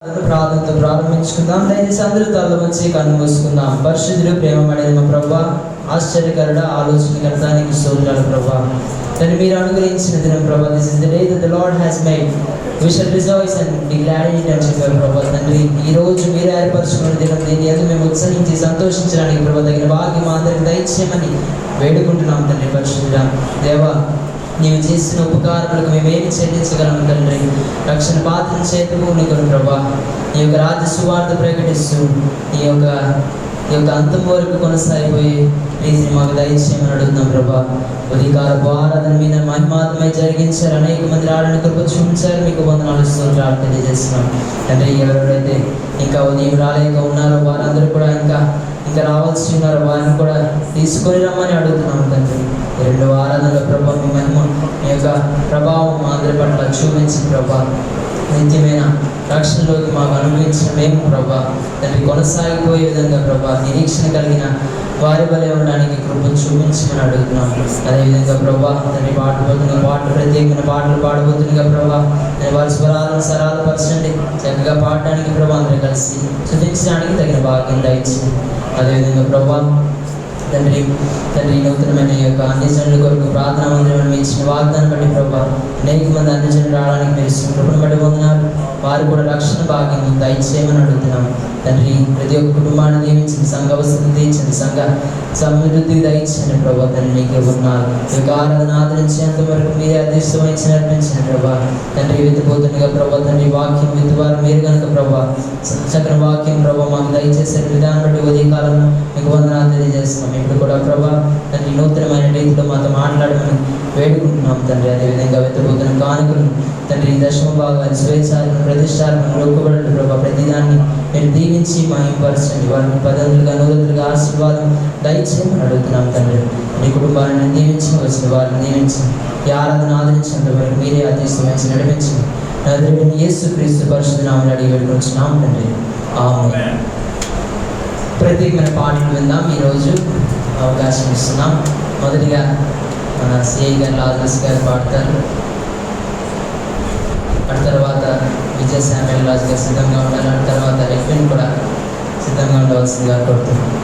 ప్రార్థనతో ప్రారంభించుకుందాం. దయచేసి అందరూ తల వంచి కన్ను మూసుకుందాం. పరిశుద్ధుడు, ప్రేమపడిన మా ప్రభువా, ఆశ్చర్యకరుడ, ఆలోచనకర్త, నీకు స్తోత్రాలు ప్రభువా. దాన్ని మీరు అనుగ్రహించిన దినం ప్రభువా. This is the day that the Lord has made, we shall rejoice and be glad in it అని చెప్పారు ప్రభువా. తండ్రి, ఈ రోజు మీరు ఏర్పరచుకున్న దినం, దీన్ని ఎందుకు మేము ఉత్సహించి సంతోషించడానికి ప్రభువా తగిన భాగ్యం మా అందరికి దయచేయమని వేడుకుంటున్నాం తండ్రి. పరిశుద్ధుడా దేవా, నీవు చేసిన ఉపకారాలకు మేమేమి చెల్లించగలము తండ్రి. రక్షణ పాత్రను చేతుకోనికొను ప్రభా. ఈ యొక్క రాజ్య సువార్త ప్రకటిస్తూ ఈ యొక్క అంతం వరకు కొనసాగిపోయి ప్లీజ్ని మాకు దయచేయమని అడుగుతున్నాం ప్రభా. అధికార ఆరాధన మీద మహిమాత్మై జరిగించారు, అనేక మంది రావడానికి కృప చూపించారు, మీకు వందనాలు స్తోత్రాలు తెలియజేస్తున్నాం తండ్రి. ఎవరెవరైతే ఇంకా ఉదయం రాలేక ఉన్నారో వారందరూ కూడా ఇంకా రావాల్సి ఉన్నారో వారిని కూడా తీసుకొని రమ్మని అడుగుతున్నాం తండ్రి. రెండవ ఆరాధనలో ప్రభా మీ మహిమ, మీ యొక్క ప్రభావం మా అందరి పట్ల చూపించి ప్రభా నిత్యమైన రక్షణలోకి మాకు అనుభవించిన మేము ప్రభా తండ్రి కొనసాగిపోయే విధంగా ప్రభా నిరీక్షణ కలిగిన వారి వలె ఉండడానికి కృప చూపించమని అడుగుతున్నాం. అదేవిధంగా ప్రభా తండ్రి పాటలు ప్రత్యేకమైన పాటలు పాడబోతుండగా ప్రభా వారి స్వరాలను సరాలపరచండి. చక్కగా పాడడానికి ప్రభా అందరూ కలిసి స్తుతించడానికి తగిన భాగ్యం దయచేయండి. అదేవిధంగా ప్రభా తండ్రి నూతనమైన యొక్క అన్యజనుల కొరకు ప్రార్థనా మందిరం ఇచ్చిన వాగ్దానం బట్టి ప్రభా అనేక మంది అన్యజనులు రావడానికి మీరు కృపను బట్టి పొందినారు. వారు కూడా రక్షణ భాగ్యం దయచేయమని అడుగుతున్నాం తండ్రి. ప్రతి ఒక్క కుటుంబాన్ని దీవించండి, సంఘ వసతిని తీర్చండి, సంఘ సమృద్ధి దయచండి ప్రభా తండ్రి. నీకు ఉన్నారు ఈ యొక్క ఆరాధన ఆదరించేంత వరకు మీరే అదృష్టం వహించి నడిపించండి ప్రభా తండ్రి. విత్తిపోతుండగా ప్రభా తండ్రి వాక్యం విత్తువారు మీరు కనుక ప్రభా చక్కని వాక్యం ప్రభా మాకు దయచేసే విధానం బట్టి ఉదయకాలంలో మీకు వందనాలు తెలియజేస్తున్నాం. ఇప్పుడు కూడా ప్రభా తండ్రి నూతనమైన రీతిలో మాతో మాట్లాడమని వేడుకుంటున్నాం తండ్రి. అదేవిధంగా వెతబోతున్న కానుకలు తండ్రి, దశమ భాగాలు, స్వేచ్ఛాలను, ప్రతిష్టాలను, లోకబడులు ప్రభా ప్రతిదాన్ని మీరు దీవించి మహిమపరచండి. వారిని పదంతులుగా నూరులుగా ఆశీర్వాదం దయచేయమని అడుగుతున్నాం తండ్రి. నీ కుటుంబాలను దీవించి వచ్చిన వారిని దీవించి ఈ ఆరాధన ఆదరించినంత వరకు మీరే అతిశయించి నడిపించండి. నజరేయుడైన యేసుక్రీస్తు పరిశుద్ధ నామములో అడిగి వేడుకొంచున్నాం తండ్రి. ఆమేన్. ప్రత్యేకమైన పాటలు విందాం. ఈరోజు అవకాశం ఇస్తున్నాం. మొదటిగా మన సిఐ గారు లాజరస్ గారు పాడతారు. అటు తర్వాత విజయ శామ్యుల్ రాజు గారు సిద్ధంగా ఉండాలి. అటు తర్వాత రెఫ్రిన్ కూడా సిద్ధంగా ఉండవలసిందిగా కోరుతున్నాం.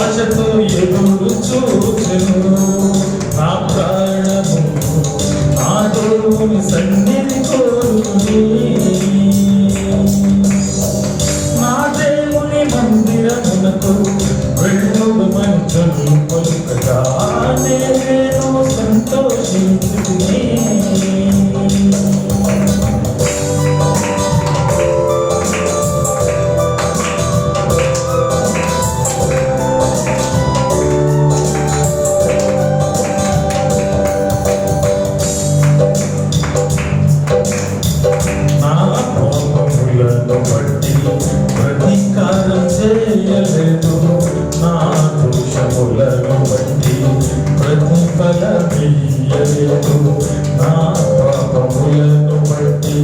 ఆశతో ఎదురు చూచెను నా ప్రాణము నా దేవుని సన్నిధి కోరుకుని నా దేవుని మందిరమునకు వెళ్ళుమని పలుకగా నేను సంతోషించుకుని ప్రతీకారం చేయలేదు నా దోషములను బట్టి ప్రతిఫలమియ్యలేదు నా పాపములను బట్టి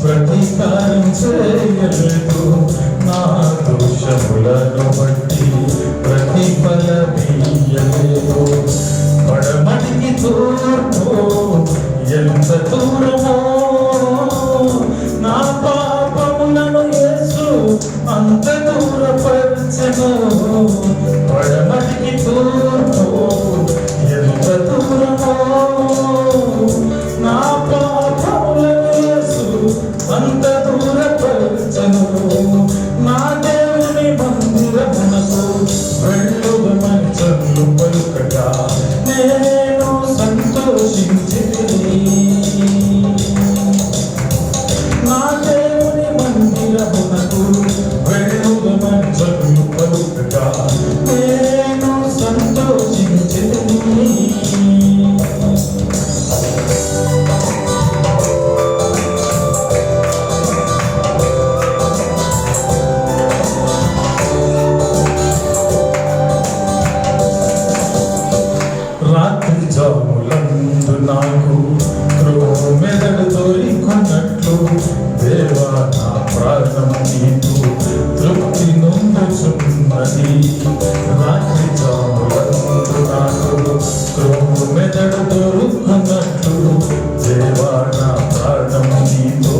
ప్రతీకారం చేయలేదు నా దోషములను బట్టి ప్రతిఫలమియ్యలేదు పడమటికి తూర్పు ఎంత దూరమో నా పాపములను యేసు అంత దూరపరచెను పడమటికి తూర్పు ఎంత దూరమో నా పాపములను యేసు అంత దూరపరచెను నా దేవుని మందిరమునకు వెళ్ళుమని పలుకగా నేను సంతోషించితిని నా దేవుని మందిరమునకు వెళ్ళుమని పలుకగా నేను సంతోషించితిని రాత్రి జాములందు నాకు మెదడు తోలికొన్నట్లు దేవా నా ప్రాణం నీకు తృప్తి నొందుచున్నది రాత్రి జాములందు నాకు మెదడు తోలుకున్నట్లు దేవా నా ప్రాణం నీతో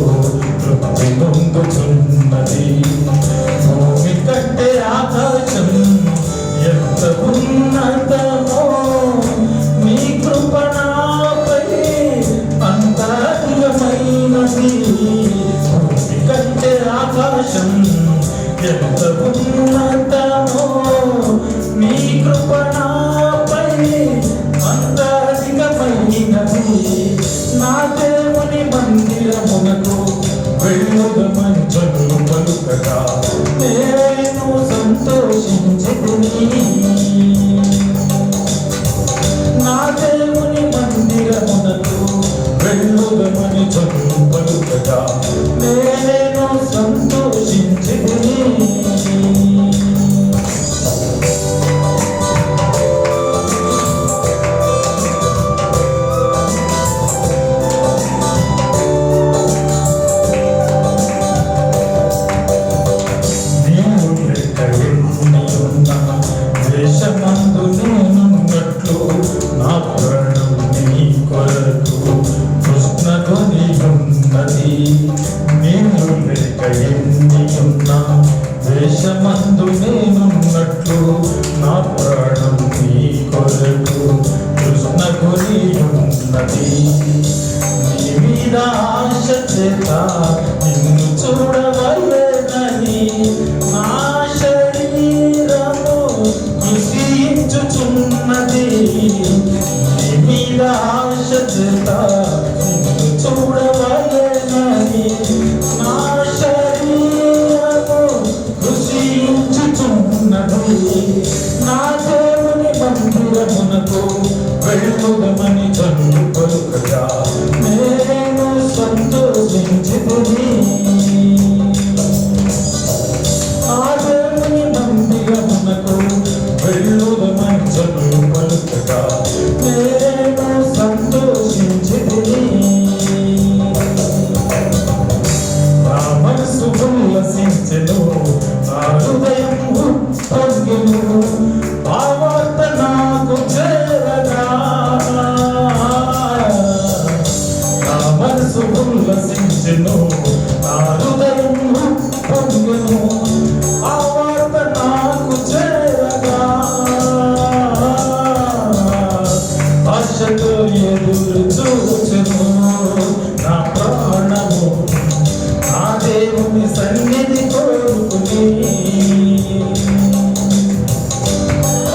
తృప్తి నొందుచున్నది భూమి కంటే ఆకాశం ఎంత ఉన్నతమో నీ కృప నాపై అంత అధికమైనది భూమి కంటే ఆకాశం ఎంత ఉన్నతమో నీ కృప నాపై అంత అధికమైనది నా దేవుని మందిరమునకు వెళ్ళుమని పలుకగా నేను సంతోషించితిని నా దేవుని మందిరమునకు వెళ్ళుమని పలుకగా నేను సంతోషించితిని దేశమందు నేనున్నట్లు నా ప్రాణం నీ కొరకు కృష్ణకొని ఉన్నది నేను లేక ఎన్ని ఉన్నా దేశమందు నేనున్నట్లు నా ప్రాణం నీ కొరకు కృష్ణకొని ఉన్నది నీ మీద ఆశ చేత నిన్ను చూడవలేనని నా శరీరము కృషించుచున్నది నీ మీద ఆశ చేత నిన్ను చూడవలేనని నా శరీరము కృషించుచున్నది నా దేవుని మందిరమునకు వెళ్ళుమని పలుకగా నేను సంతోషించితిని ఆ దేవుని మందిరమునకు వెళ్ళుమని పలుకగా నేను సంతోషించితిని నా మనసు ఉల్లసించెను నా హృదయం ఉప్పొంగెను ఆ వార్త నాకు చేరగా ఎదురు చూచెను నా ప్రాణము నా దేవుని సన్నిధి కోరుకుని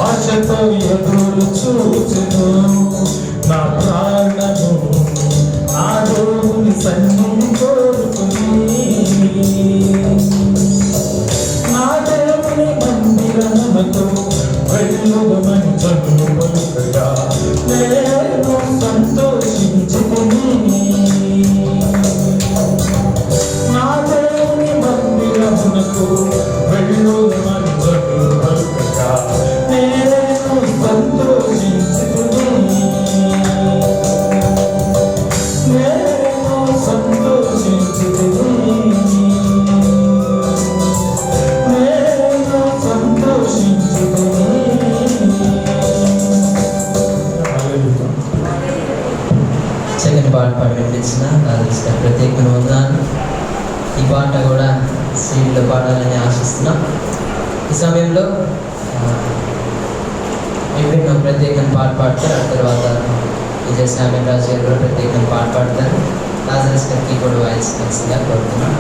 ఆశతో ఎదురు చూచెను నా ప్రాణము నా దేవుని సన్నిధి కోరుకుని నా దేవుని మందిరమునకు వెళ్ళుమని చదువు పలుకగా నేను సంతోషించుకుని నా దేవుని మందిరమునకు వెళ్ళుమని చదువు పలుకగా నేను సంతోషించుకుని నేను సంతోషించుకుని సెకండ్ పాట పాడి వినిపించిన ప్రత్యేకమైన వందనాలు. ఈ పాట కూడా సీడీలో పాడాలని ఆశిస్తున్నాం. ఈ సమయంలో విభిన్న ప్రత్యేకమైన పాట పాడతారు. ఆ తర్వాత విజయ శ్యామల్ రాజు గారు కూడా ప్రత్యేకమైన పాట పాడతారు. లాజరస్ గారికి కూడా వాయించవలసిందిగా కోరుతున్నాం.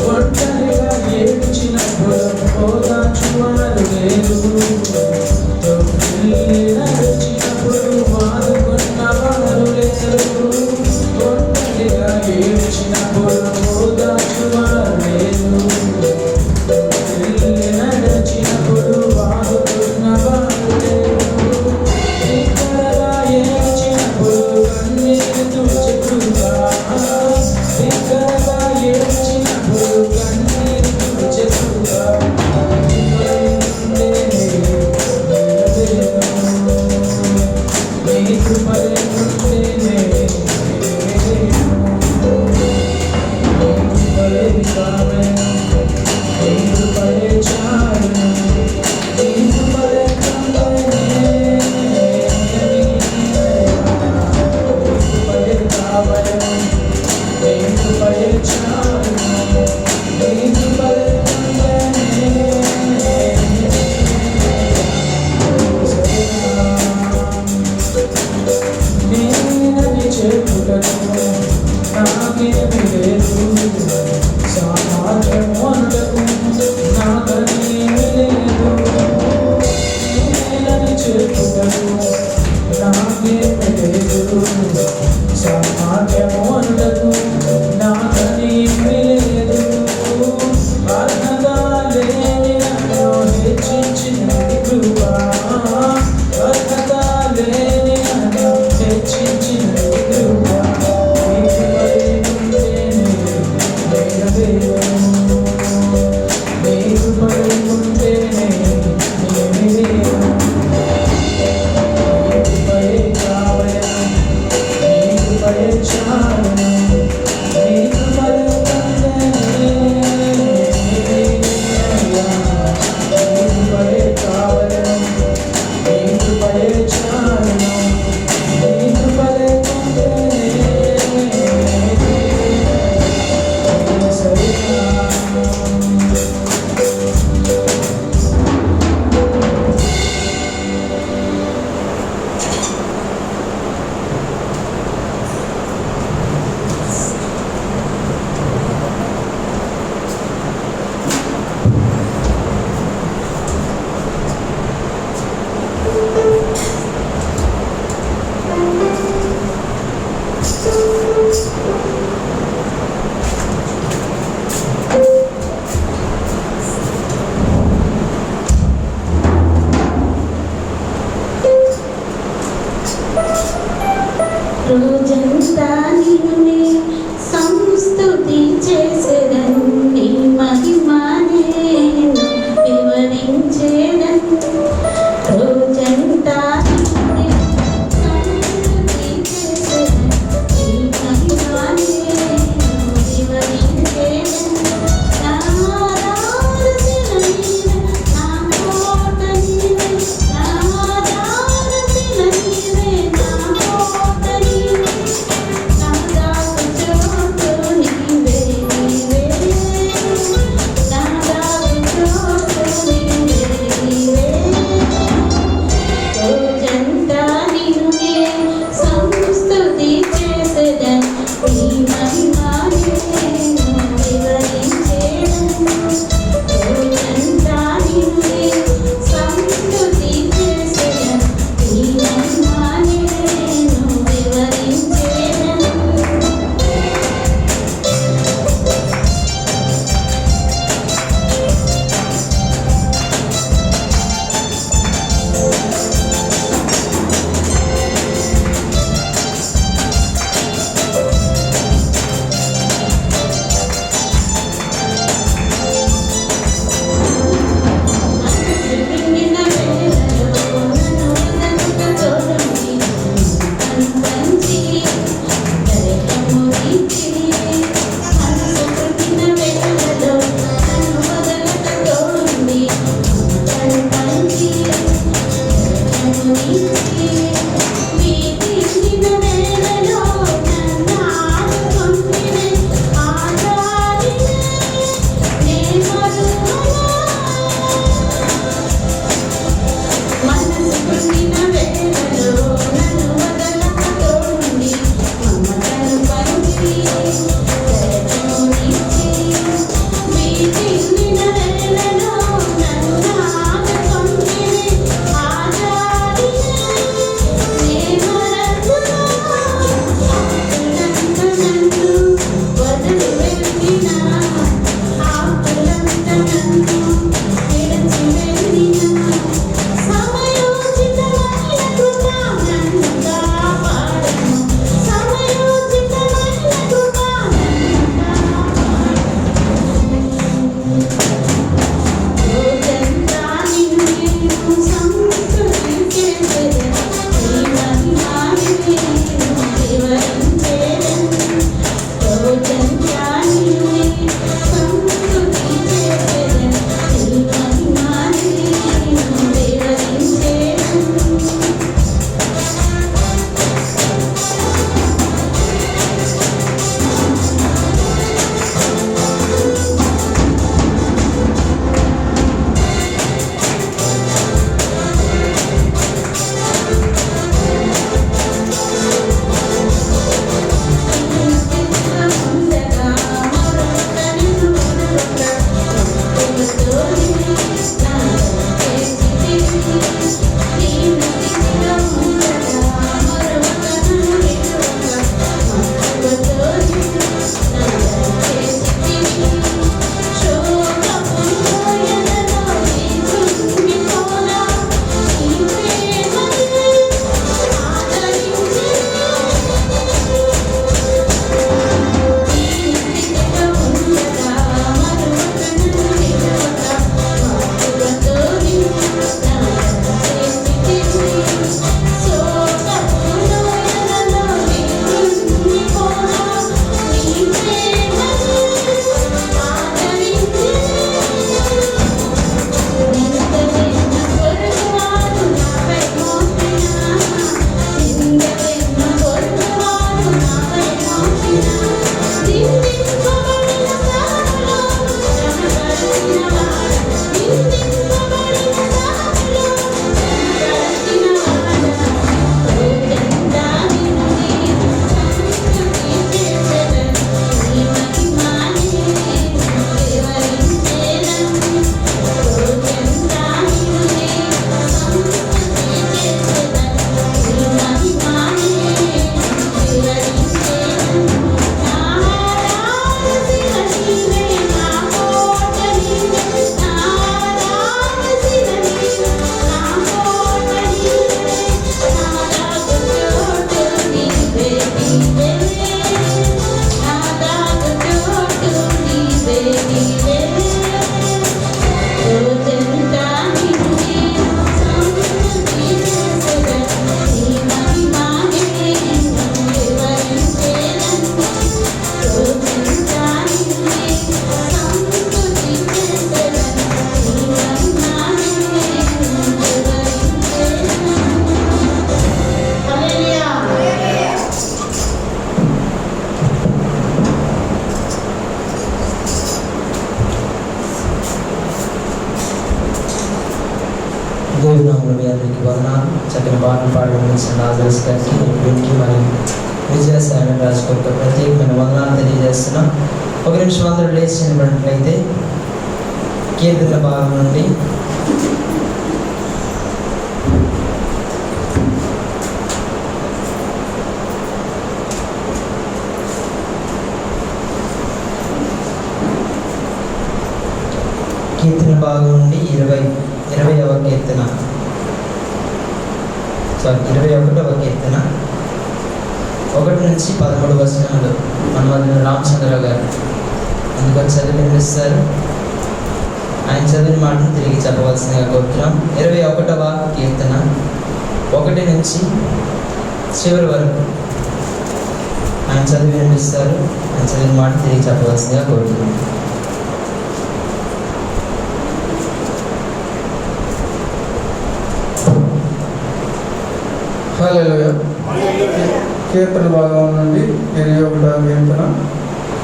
What చాలును నీ కృపయే కావలను నీ కృపయే చాలును నీ కృపయే సరిగా రోజంతా నిన్నే సంస్తుతి చేసేదను నీ మహిమనే వివరించేదను రోజంతా నిన్నే సంస్తుతి చేసేదను నీ మహిమనే వివరించేదను నా ఆరాధన నీవే నా కోట నీవే నా ఆరాధన నీవే నా కోట నీవే నా దాసు చోటు నీవే నీకు వందనాలు. చక్కని పాటలు పాడడం లాజరస్ గారికి వీరికి మరియు విజయసాయి రాజు గారికి ప్రత్యేకమైన వందనాలు తెలియజేస్తున్నాం. ఒక నిమిషం అందరూ లేచినట్లయితే కీర్తన భాగం నుండి కీర్తన భాగం నుండి 21వ కీర్తన 21వ కీర్తన 1 నుంచి 13 వచనాలు మన వదిన రామచంద్రరావు గారు అందుకని చదివి వినిపిస్తారు. ఆయన చదివిన మాటను తిరిగి చెప్పవలసిందిగా కోరుతున్నాం. 21వ కీర్తన 1 నుంచి చివరి వరకు ఆయన చదివి వినిపిస్తారు. ఆయన చదివిన మాట తిరిగి చెప్పవలసిందిగా కోరుతున్నాం. హల్లెలూయా. కీర్తన భాగం నుండి 21వ కీర్తన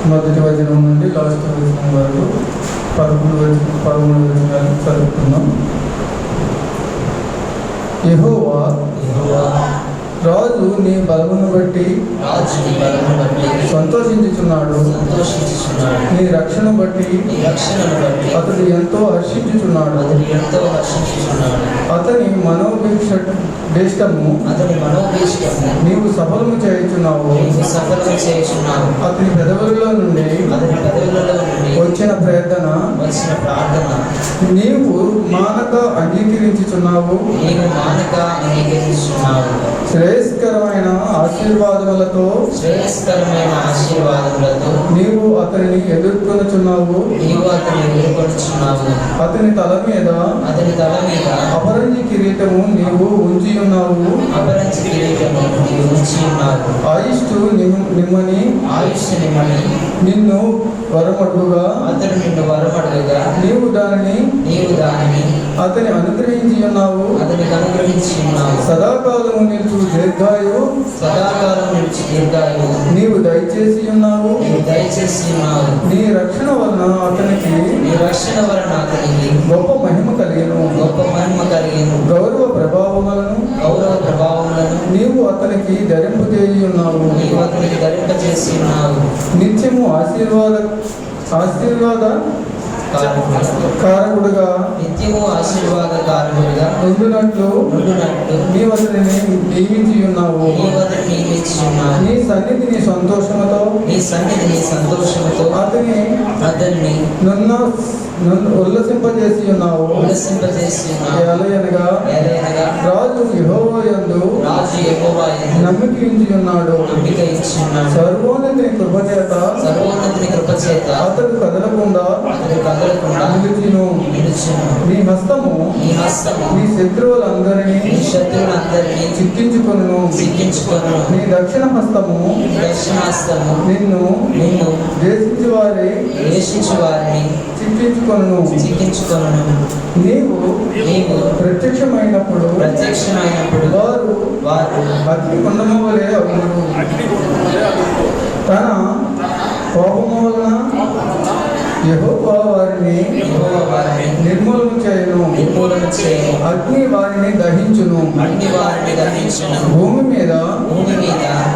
మొదటి వచనం నుండి లాస్ట్ వచనం వరకు 13 వచనాలు చదువుతున్నాం. యెహోవా రాజు నీ బలమును బట్టి సంతోషించుచున్నాడు. నీ రక్షణ బట్టి అతడు ఎంతో హర్షించుచున్నాడు. అతని మనోభీష్టము నీవు సఫలము చేయుచున్నావు. అతని పెదవులలో నుండి వచ్చిన ప్రార్థన నీవు మానక అంగీకరించుచున్నావు. శ్రేయస్కరమైన ఆశీర్వాదములతో నీవు అతనిని ఎదుర్కొనుచున్నావు. అతని తల మీద అపరంజి కిరీటము నీవు ఉంచి ఉన్నావు. ఆయుష్టు నిమ్మని నిన్ను వరమడుగా నీవు దానిని అతని అనుగ్రహించి ఉన్నావు. సదాకాలము నిలుచు దీర్ఘాయు నీవు దయచేసి ఉన్నావు. నీ రక్షణ వలన అతనికి గొప్ప మహిమ కలిగెను. గౌరవ ప్రభావములను నీవు అతనికి ధరింపజేసి ఉన్నావు. నిత్యము ఆశీర్వాద కారకుడుగా నిత్యము ఆశీర్వాద కారకుడుగా ఉండునట్లు నీవు అతనిని నియమించి ఉన్నావు. నీ సన్నిధిని సంతోషముతో అతన్ని నన్ను ఉల్లసింపజేసి ఉన్నావు. ఎలయనగా రాజు యెహోవా యందు నమ్మిక ఉంచి ఉన్నాడు. సర్వోన్నతిని కృపచేత అతడు కదలకుండా నిలిచిను. నీ హస్తము నీ శత్రువులందరినీ చిక్కించుకొనును. నీ దక్షిణ హస్తము నిన్ను ద్వేషించు వారిని చిక్కించుకొనును. నీవు ప్రత్యక్షమైనప్పుడు వారు అగ్ని కుండము వలె అగురు. తన కోపము వలన యెహోవా వారిని నిర్మూలన చేయను. అగ్ని వారిని దహించును. భూమి మీద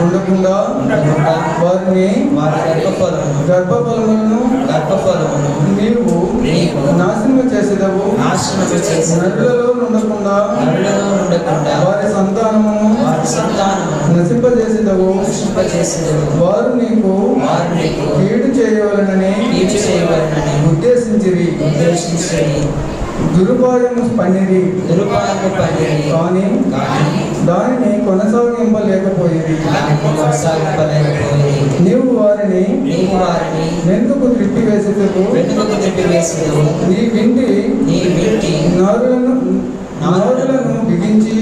ఉండకుండా వారిని గర్భఫలములను నీవు నాశనము చేసేదవు. నరులలో ఉండకుండా వారి సంతానమును నశింపజేసేదవు. వారు నీకు కీడు చేయవలనని ఉద్దేశించిరి. దురుపాయము పన్నిరి కానీ దానిని కొనసాగింపలేకపోయింది. నీవు వారిని వెనుకకు త్రిప్పివేసేందుకు నీ వింటి నారులను బిగించి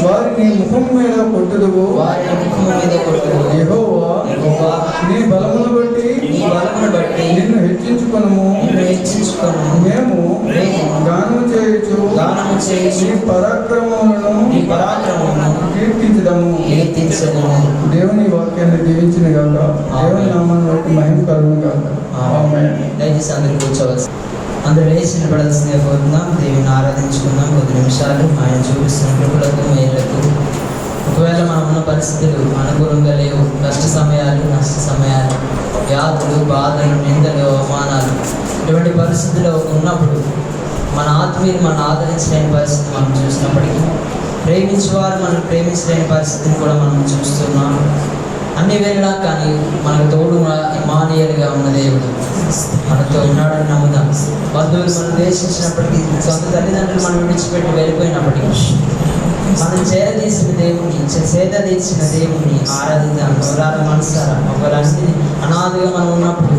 వారిని ముఖం మీద కొట్టుదువు. యెహోవా నీ బలమును బట్టి నిన్ను హెచ్చించుకొనుము. మేము గానము చేయొచ్చు నీ పరాక్రమములను కీర్తించుదాము. దేవుని వాక్యాన్ని దీవించిన గాక. దేవుని నామాన్ని బట్టి మహిమ కలుగును గాక. ఆమేన్. దయచేసి అందరూ కూర్చోవచ్చు. అందరూ లేచి నిలబడాల్సిందిగా కోరుకుందాం. దేవుని ఆరాధించుకుందాం. కొద్ది నిమిషాలు ఆయన చూపిస్తున్న కృపలకు మేళ్లకు. ఒకవేళ మనం ఉన్న పరిస్థితులు అనుకూలంగా లేవు, కష్ట సమయాలు, నష్ట సమయాలు, వ్యాధులు, బాధలు, నిందలు, అవమానాలు, ఇటువంటి పరిస్థితుల్లో ఉన్నప్పుడు మన ఆత్మీయులు మనం ఆదరించలేని పరిస్థితి మనం చూసినప్పటికీ, ప్రేమించేవారు మనం ప్రేమించలేని పరిస్థితిని కూడా మనం చూస్తున్నాం. అన్ని వేళలా కానీ మనకు తోడు ఇమ్మానుయేలుగా ఉన్న దేవుడు మనతో ఉన్నాడని నమ్ముదాం. బంధువులు మనం ద్వేషించినప్పటికీ, సొంత తల్లిదండ్రులు మనం విడిచిపెట్టి వెళ్ళిపోయినప్పటికీ, మనం చేరదీసిన దేవుణ్ణి, చేత తీర్చిన దేవుణ్ణి ఆరాధిద్దాం. ఒకవేళ మనసారా ఒకవేళ అనాథగా మనం ఉన్నప్పుడు,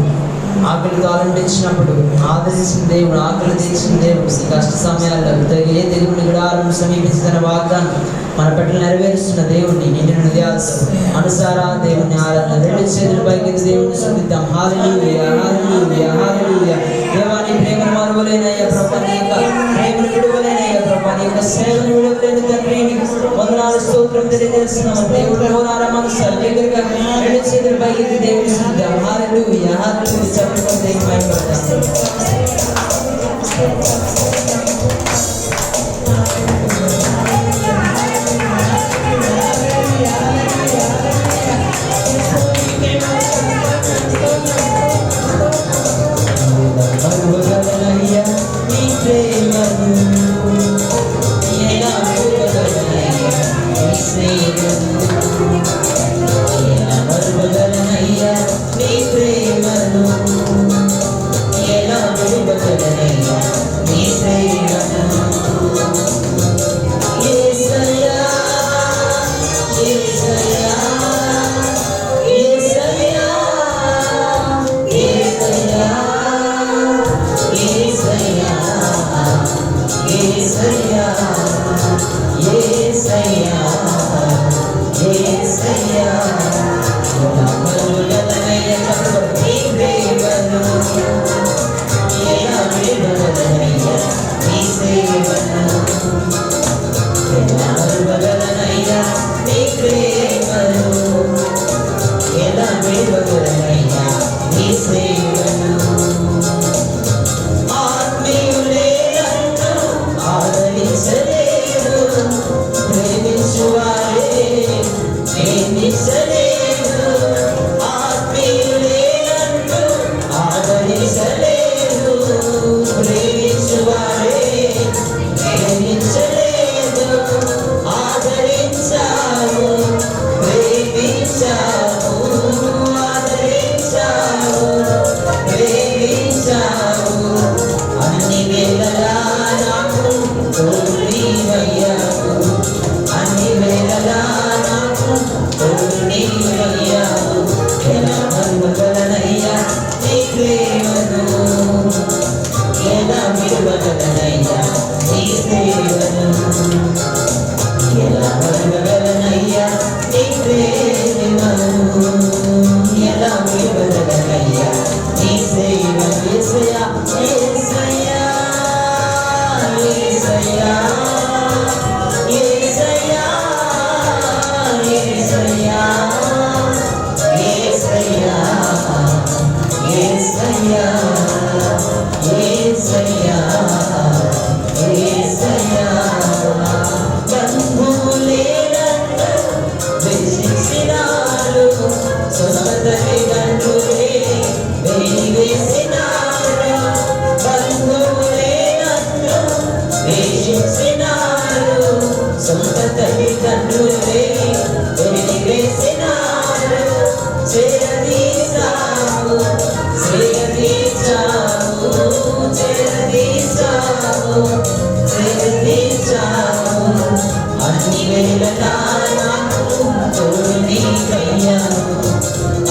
ఆకలితో ఆలంబించినప్పుడు ఆదరించిన దేవుడు, ఆకలి తీర్చిన దేవుడు, ఈ కష్ట సమయాల్లో ఏ దేవుని గుడాలను సమీపించిన వాగ్దానం మన పట్ల నెరవేరుస్తున్న దేవుణ్ణి నిండిన హృదయాలతో మనసారా దేవుని ఆరాధన రెండు చేతుల పైకి దేవుని స్తుతిద్దాం. హల్లెలూయా, హల్లెలూయా, హల్లెలూయా. దేవాని ప్రేమను మరువలేనయ్యా ప్రభా, నీ యొక్క ప్రేమను విడువలేనయ్యా ప్రభా, నీ యొక్క సేవను విడువలేని తండ్రి, నీకు వందనాలు స్తోత్రం తెలియజేస్తున్నాము. దేవుడు మోనారా మనసారా దగ్గరగా రెండు చేతుల పైకి దేవుని స్తుతిద్దాం. హల్లెలూయా, హల్లెలూయా. చప్పట్లు దేవుని మహిమపడతాం.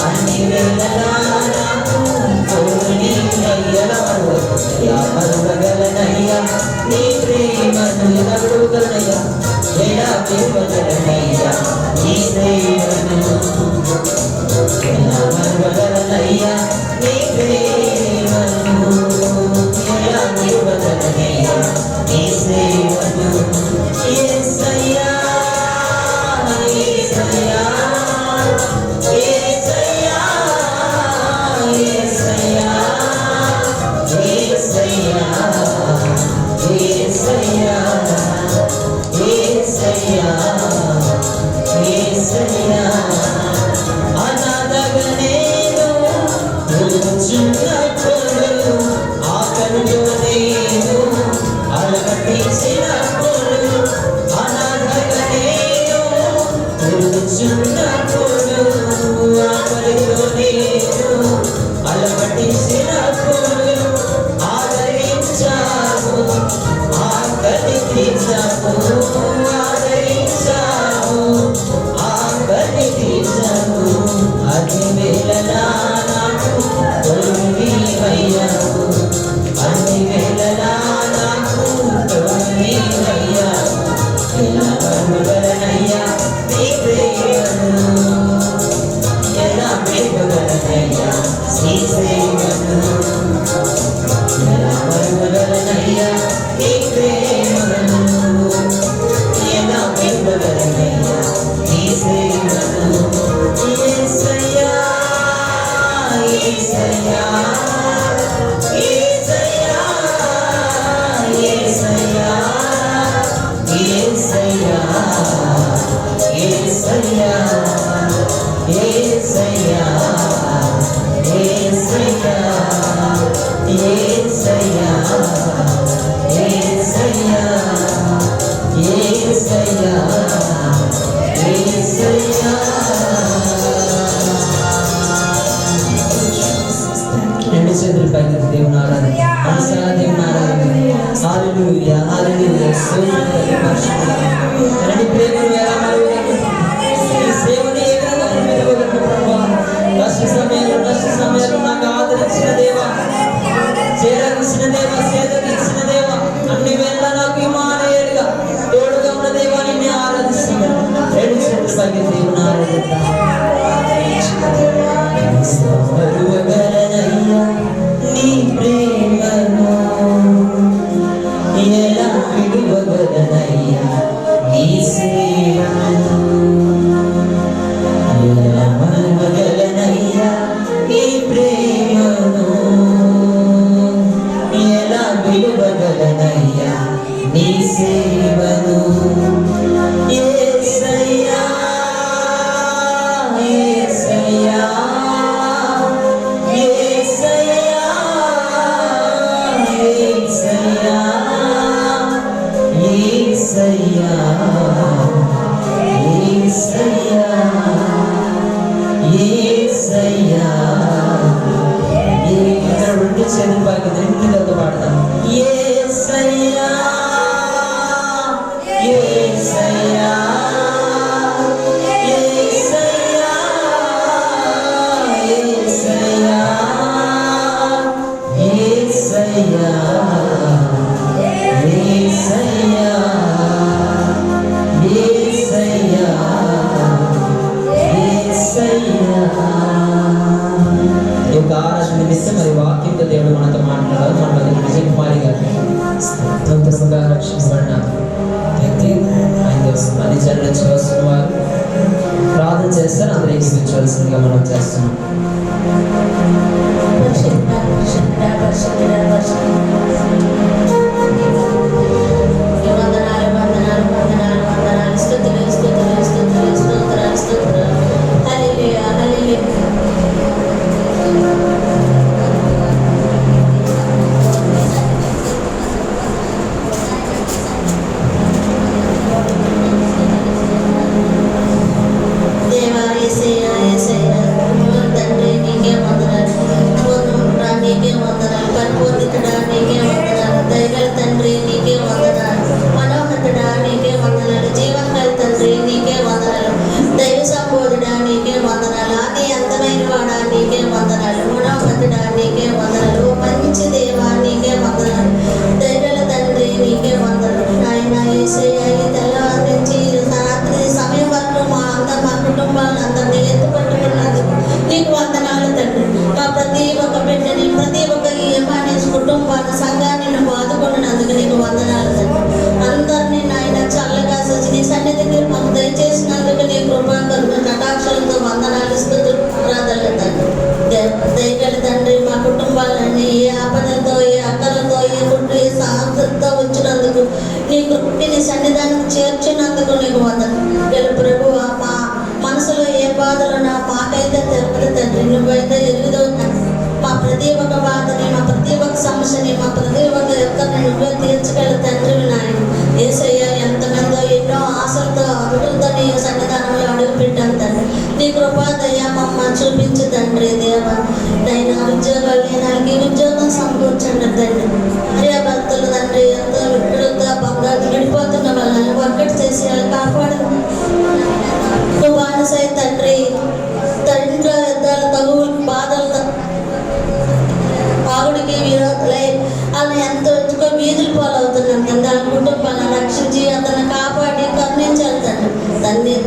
అన్ని విడువగలనయ్యా నీ సేవను ఎలా మరువగలనయ్యా నీ ప్రేమను ఎలా విడువగలనయ్యా నీ సేవను యేసయ్యా యేసయ్యా యేసయ్యా యేసయ్యా యేసయ్యా యేసయ్యా యేసయ్యా యేసయ్యా యేసయ్యా యేసయ్యా యేసయ్యా యేసయ్యా రెండు చేతులు పైకి దేవుని ఆరాధన మనసారా దేవుని ఆరాధన హల్లెలూయా హల్లెలూయా స్తోత్రం పరిశుద్ధుడా ప్రేమను ఎలా ఈ సేవని ఏ విధంగా మెరుగుపరచు ప్రభువా కష్ట సమయంలో నాకు ఆదరించిన దేవా చేరగిసిన దేవా సేదగిసిన దేవా అన్ని వేళ నాకు ఇమానుయేలుగా తోడుగా ఉన్న దేవా నిన్ను ఆరాధిస్తున్నాను రెండు చేతులు పైకి దేవుని ఆరాధిద్దాం మరువగలనయ్యా నీ ప్రేమను ఎలా విడువగలనయ్యా నీ సేవను ఎలా మరువగలనయ్యా నీ ప్రేమను ఎలా విడువగలనయ్యా నీ సేవను యేసయ్యా యేసయ్యా యేసయ్యా యేసయ్యా యేసయ్యా యేసయ్యా యేసయ్యా ఇక్కడ రెండు చేతులు పైకి రెండుతో పాడతాం యేసయ్యా యేసయ్యా యేసయ్యా యేసయ్యా యేసయ్యా యేసయ్యా యేసయ్యా యేసయ్యా ఈ యొక్క ఆరాధన నిమిత్తం మరి వాక్యంతో దేవుడు మనతో మాట్లాడారు మన మధ్య విజయ్ కుమారి గారు సంతోషంగా రక్షించబడిన వ్యక్తి ఆయన పరిచర్యలు చేస్తున్న వారు ప్రార్థన చేస్తారు అందరూ ఏకీపించవలసిందిగా మనం చేస్తున్నాం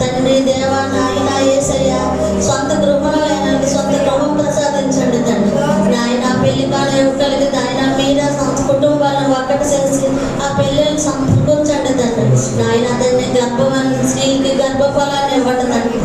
తండ్రి దేవా నాయన యేసయ్య సొంత గృహంలో సమకూర్చండి తండ్రి. నాయన తండ్రి గర్భవతి స్త్రీకి గర్భఫలాన్ని ఇవ్వండి తండ్రి.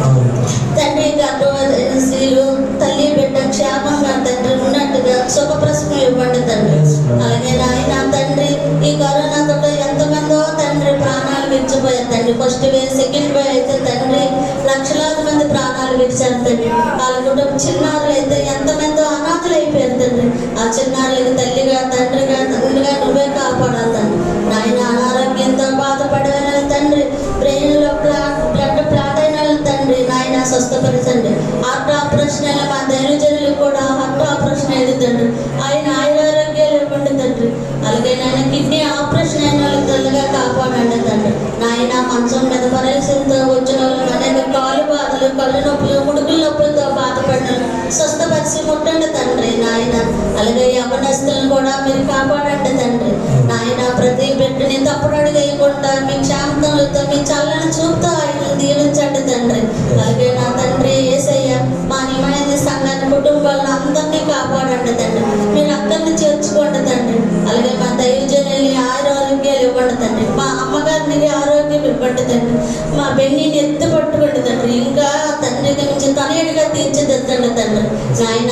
తండ్రి గర్భవతి స్త్రీలు తల్లి బిడ్డ క్షేమంగా తండ్రి ఉన్నట్టుగా సుఖప్రసవం ఇవ్వండి తండ్రి. అలాగే నాయన తండ్రి ఈ కరోనాతో ఎంతమందో తండ్రి ప్రాణాలు విడిచిపోయారు తండ్రి. ఫస్ట్ వేవ్ సెకండ్ వేవ్ అయితే తండ్రి లక్షలాది మంది ప్రాణాలు విడిచారు తండ్రి. వాళ్ళ కుటుంబం చిన్నారులు అయితే ఎంతమందో అనాథులు అయిపోయారు తండ్రి. ఆ చిన్నారులకు తల్లిగా తండ్రిగా తండ్రిగా నువ్వే కాపాడాలి తండ్రి. నాయన అనారోగ్యంతో బాధపడిన తండ్రి, బ్రెయిన్లో బ్లడ్ ప్లాట్ అయిన తండ్రి నాయన స్వస్థపరచండి. హార్ట్ ఆపరేషన్ అయిన మా దైవజనులు కూడా హార్ట్ ఆపరేషన్ అయింది తండ్రి. ఆయన ఆయురారోగ్యాలు ఇవ్వండి తండ్రి. అలాగే నాయన కిడ్నీ ఆపరేషన్ అయిన వాళ్ళకి తల్లిగా కాపాడండి తండ్రి. నాయన మంచం మీద పరీక్షలతో వచ్చిన వాళ్ళు అనేక కాలు బాధలు, కళ్ళు నొప్పులు, ముడుకుల నొప్పులతో బాధపడిన స్వస్థపరిచి ముట్టండి తండ్రి నాయన. అలాగే యవనస్తులను కూడా మీరు కాపాడండి తండ్రి నాయన. ప్రతి బిడ్డని తప్పుడు అడుగేయకుండా మీ క్షాంతలతో మీ చల్లని చూపుతో ఆయన దీవించండి తండ్రి. అలాగే నా తండ్రి యేసయ్య మా నియమైన సంఘాన్ని కుటుంబాలను అందరినీ కాపాడండి తండ్రి. మీరు అక్కడిని చేర్చుకోండి తండ్రి. అలాగే మా దైవజనుల్ని ఆరోగ్యాలు ఇవ్వండి తండ్రి. మా అమ్మగారిని ఆరోగ్యం ఇవ్వండి తండ్రి. మా బెన్నిని ఎత్తు పట్టుకోండి తండ్రి. ఇంకా తండ్రికి నుంచి తనయుడిగా తీర్చిదిద్దండి తండ్రి నాయన.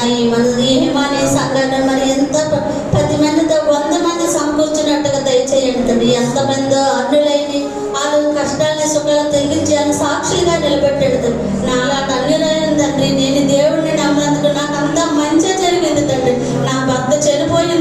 ఈ హిమాలయ సంఘాన్ని మరి ఎంత 10 మందితో 100 మంది సమకూర్చున్నట్టుగా దయచేయండి తండ్రి. ఎంతమందో అన్నులైన వాళ్ళు కష్టాలని సుఖాలను తగ్గించాలని సాక్షులుగా నిలబెట్టాడు తండ్రి. నాలాంటి అన్యులైన తండ్రి నేను దేవుడిని నమ్మినందుకు నాకు అంతా మంచి జరిగింది తండ్రి. నా భర్త చనిపోయిన